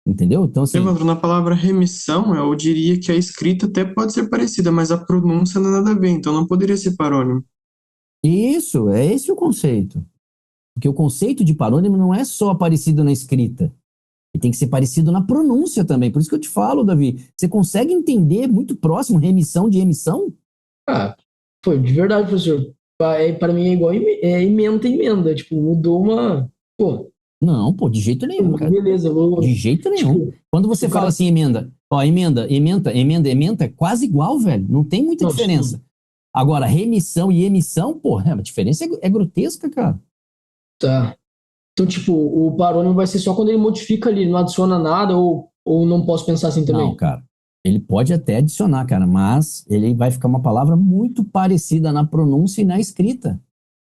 Entendeu? Então, assim... Evandro, na palavra remissão, eu diria que a escrita até pode ser parecida, mas a pronúncia não é nada a ver, então não poderia ser parônimo. Isso, é esse o conceito. Porque o conceito de parônimo não é só parecido na escrita. Ele tem que ser parecido na pronúncia também. Por isso que eu te falo, Davi. Você consegue entender muito próximo remissão de emissão? Ah, foi de verdade, professor. Para mim é igual emenda. Tipo, mudou uma... Pô... Não, pô, de jeito nenhum, cara. Beleza, de jeito nenhum. Quando você fala assim, emenda, é quase igual, velho. Não tem muita diferença. Agora, remissão e emissão, pô, a diferença é grotesca, cara. Tá. Então, tipo, o parônimo vai ser só quando ele modifica ali, não adiciona nada, ou não posso pensar assim também? Não, cara. Ele pode até adicionar, cara, mas ele vai ficar uma palavra muito parecida na pronúncia e na escrita.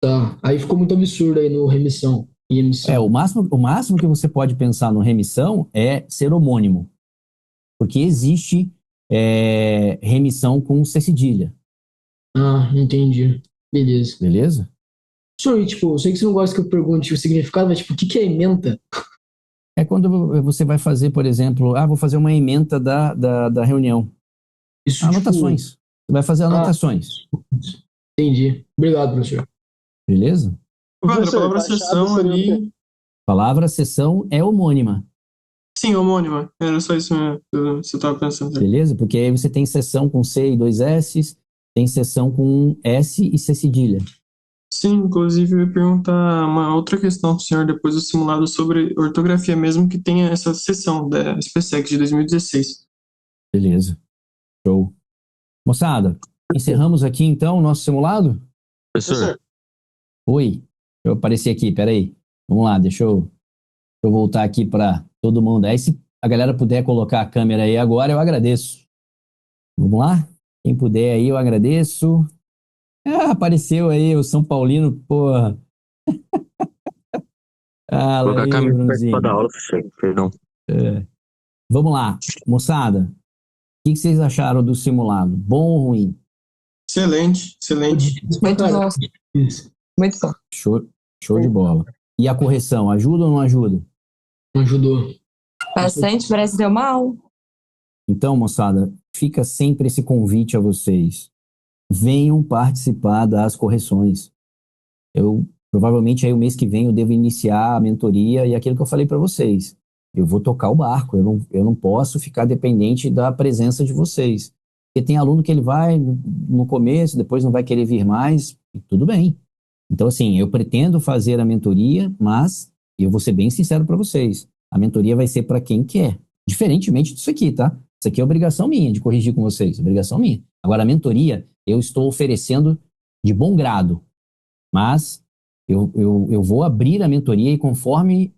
Tá. Aí ficou muito absurdo aí no remissão. E emissão. O máximo que você pode pensar no remissão é ser homônimo. Porque existe remissão com C cedilha. Ah, entendi. Beleza. Beleza? Senhor, tipo, eu sei que você não gosta que eu pergunte o significado, mas tipo, o que é ementa? É quando você vai fazer, por exemplo, vou fazer uma ementa da reunião. Isso, anotações. Tipo... Você vai fazer anotações. Entendi. Obrigado, professor. Beleza? Padre, a palavra sessão ali... Palavra sessão é homônima. Sim, homônima. Era só isso que você estava pensando. Beleza? Porque aí você tem sessão com C e 2 S, tem sessão com S e C cedilha. Sim, inclusive eu ia perguntar uma outra questão para o senhor depois do simulado sobre ortografia, mesmo que tenha essa sessão da SPSEC de 2016. Beleza. Show. Moçada, encerramos aqui então o nosso simulado? Professor. Oi. Deixa eu aparecer aqui, peraí. Vamos lá, deixa eu voltar aqui para todo mundo. Aí se a galera puder colocar a câmera aí agora, eu agradeço. Vamos lá? Quem puder aí, eu agradeço. Apareceu aí o São Paulino, porra. Colocar a câmera da aula, perdão. Vamos lá, moçada. O que vocês acharam do simulado? Bom ou ruim? Excelente, excelente. Muito bom. Muito bom. Show de bola. E a correção, ajuda ou não ajuda? Ajudou. Bastante, parece que deu mal. Então, moçada, fica sempre esse convite a vocês. Venham participar das correções. Provavelmente aí o mês que vem eu devo iniciar a mentoria e aquilo que eu falei para vocês. Eu vou tocar o barco, eu não posso ficar dependente da presença de vocês. Porque tem aluno que ele vai no começo, depois não vai querer vir mais, e tudo bem. Então, assim, eu pretendo fazer a mentoria, mas eu vou ser bem sincero para vocês. A mentoria vai ser para quem quer. Diferentemente disso aqui, tá? Isso aqui é obrigação minha de corrigir com vocês, obrigação minha. Agora, a mentoria eu estou oferecendo de bom grado, mas eu vou abrir a mentoria e conforme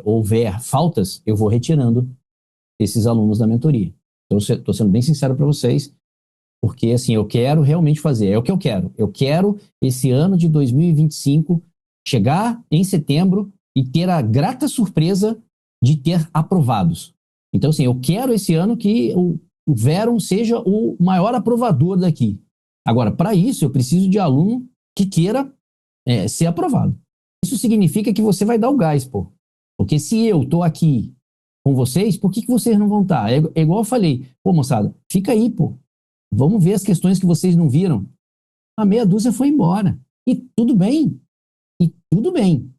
houver faltas, eu vou retirando esses alunos da mentoria. Então, estou sendo bem sincero para vocês, porque assim, eu quero realmente fazer, é o que eu quero. Eu quero esse ano de 2025 chegar em setembro e ter a grata surpresa de ter aprovados. Então, assim, eu quero esse ano que o Verum seja o maior aprovador daqui. Agora, para isso, eu preciso de aluno que queira ser aprovado. Isso significa que você vai dar o gás, pô. Porque se eu tô aqui com vocês, por que vocês não vão estar? É igual eu falei, pô, moçada, fica aí, pô. Vamos ver as questões que vocês não viram. A meia dúzia foi embora. E tudo bem. E tudo bem.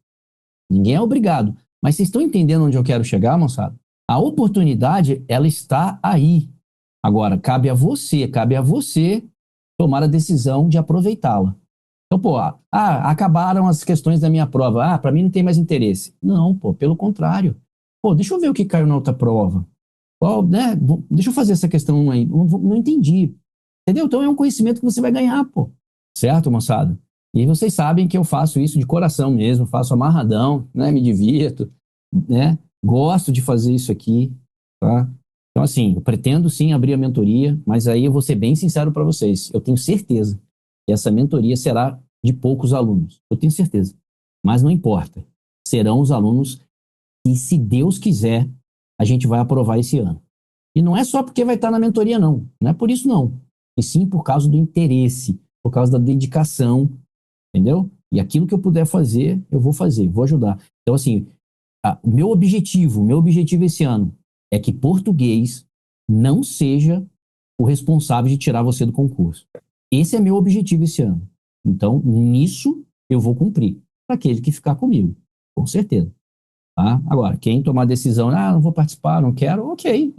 Ninguém é obrigado. Mas vocês estão entendendo onde eu quero chegar, moçada? A oportunidade, ela está aí. Agora, cabe a você tomar a decisão de aproveitá-la. Então, pô, acabaram as questões da minha prova. Para mim não tem mais interesse. Não, pô, pelo contrário. Pô, deixa eu ver o que caiu na outra prova. Né? Deixa eu fazer essa questão aí. Não entendi. Entendeu? Então é um conhecimento que você vai ganhar, pô. Certo, moçada? E vocês sabem que eu faço isso de coração mesmo, faço amarradão, né? Me divirto, né? Gosto de fazer isso aqui, tá? Então, assim, eu pretendo sim abrir a mentoria, mas aí eu vou ser bem sincero para vocês. Eu tenho certeza que essa mentoria será de poucos alunos. Eu tenho certeza. Mas não importa. Serão os alunos que, se Deus quiser, a gente vai aprovar esse ano. E não é só porque vai estar na mentoria, não. Não é por isso, não. E sim por causa do interesse, por causa da dedicação, entendeu? E aquilo que eu puder fazer, eu vou fazer, vou ajudar. Então, assim, o meu objetivo esse ano é que português não seja o responsável de tirar você do concurso. Esse é meu objetivo esse ano. Então, nisso, eu vou cumprir. Para aquele que ficar comigo, com certeza. Tá? Agora, quem tomar a decisão, não vou participar, não quero, ok.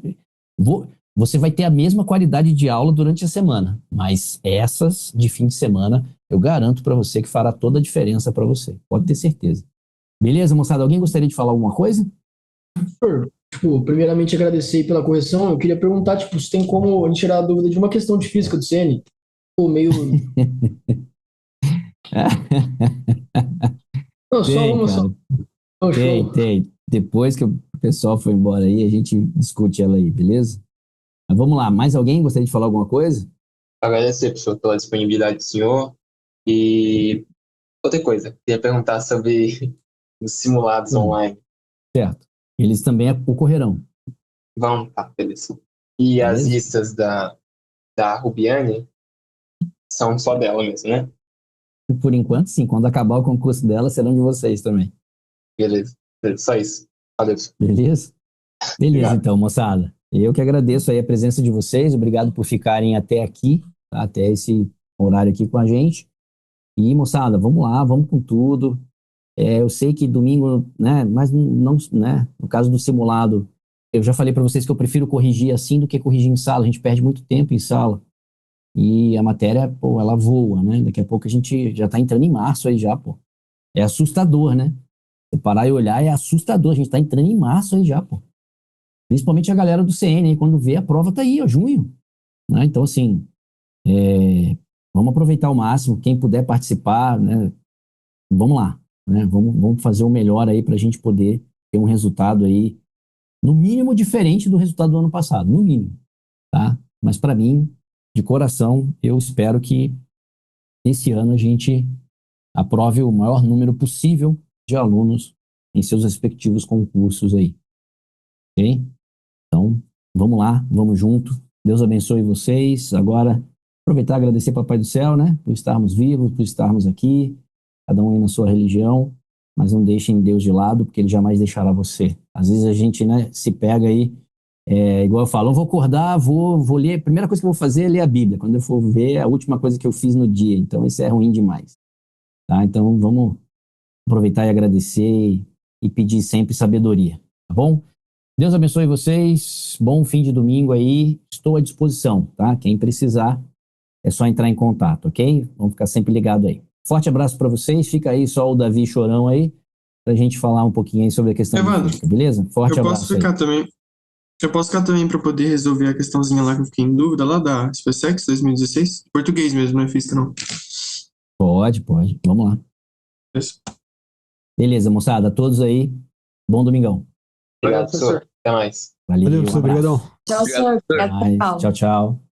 Você vai ter a mesma qualidade de aula durante a semana, mas essas de fim de semana, eu garanto para você que fará toda a diferença para você. Pode ter certeza. Beleza, moçada? Alguém gostaria de falar alguma coisa? Primeiramente agradecer pela correção. Eu queria perguntar, se tem como a gente tirar a dúvida de uma questão de física do CN? Meio... Não, só tem, uma cara. Só. Tem. Depois que o pessoal foi embora aí, a gente discute ela aí, beleza? Mas vamos lá, mais alguém gostaria de falar alguma coisa? Agradecer, professor, pela disponibilidade do senhor. E outra coisa, queria perguntar sobre os simulados online. Certo. Eles também ocorrerão. Vamos, tá, beleza. E beleza? As listas da Rubiane são só dela mesmo, né? Por enquanto, sim. Quando acabar o concurso dela, serão de vocês também. Beleza. Só isso. Adeus. Beleza? Beleza, então, moçada. Eu que agradeço aí a presença de vocês. Obrigado por ficarem até aqui, tá? Até esse horário aqui com a gente. E, moçada, vamos lá, vamos com tudo. Eu sei que domingo, né? Mas não, né? No caso do simulado, eu já falei para vocês que eu prefiro corrigir assim do que corrigir em sala. A gente perde muito tempo em sala. E a matéria, pô, ela voa, né? Daqui a pouco a gente já tá entrando em março aí já, pô. É assustador, né? Você parar e olhar, é assustador. A gente tá entrando em março aí já, pô. Principalmente a galera do CN, aí, quando vê a prova tá aí, ó, junho. Né? Então, assim, vamos aproveitar ao máximo. Quem puder participar, né? Vamos lá, né? Vamos fazer o melhor aí pra gente poder ter um resultado aí, no mínimo diferente do resultado do ano passado, no mínimo, tá? Mas para mim, de coração, eu espero que esse ano a gente aprove o maior número possível de alunos em seus respectivos concursos aí. Ok? Então, vamos lá, vamos junto. Deus abençoe vocês. Agora, aproveitar e agradecer Papai do Céu, né? Por estarmos vivos, por estarmos aqui, cada um aí na sua religião, mas não deixem Deus de lado, porque Ele jamais deixará você. Às vezes a gente, né, se pega aí Igual eu falo, eu vou acordar, vou ler, a primeira coisa que eu vou fazer é ler a Bíblia. Quando eu for ver, é a última coisa que eu fiz no dia. Então, isso é ruim demais. Tá? Então, vamos aproveitar e agradecer e pedir sempre sabedoria. Tá bom? Deus abençoe vocês. Bom fim de domingo aí. Estou à disposição, tá? Quem precisar, é só entrar em contato, ok? Vamos ficar sempre ligado aí. Forte abraço para vocês. Fica aí só o Davi Chorão aí, pra gente falar um pouquinho aí sobre a questão Evandro, física, beleza? Forte abraço. Eu posso ficar também para poder resolver a questãozinha lá que eu fiquei em dúvida, lá da SpaceX 2016? Português mesmo, não é física, não. Pode. Vamos lá. Isso. Beleza, moçada. Todos aí. Bom domingão. Obrigado, professor. Até mais. Valeu, professor. Obrigadão. Tchau, senhor. Obrigado, Tchau, tchau.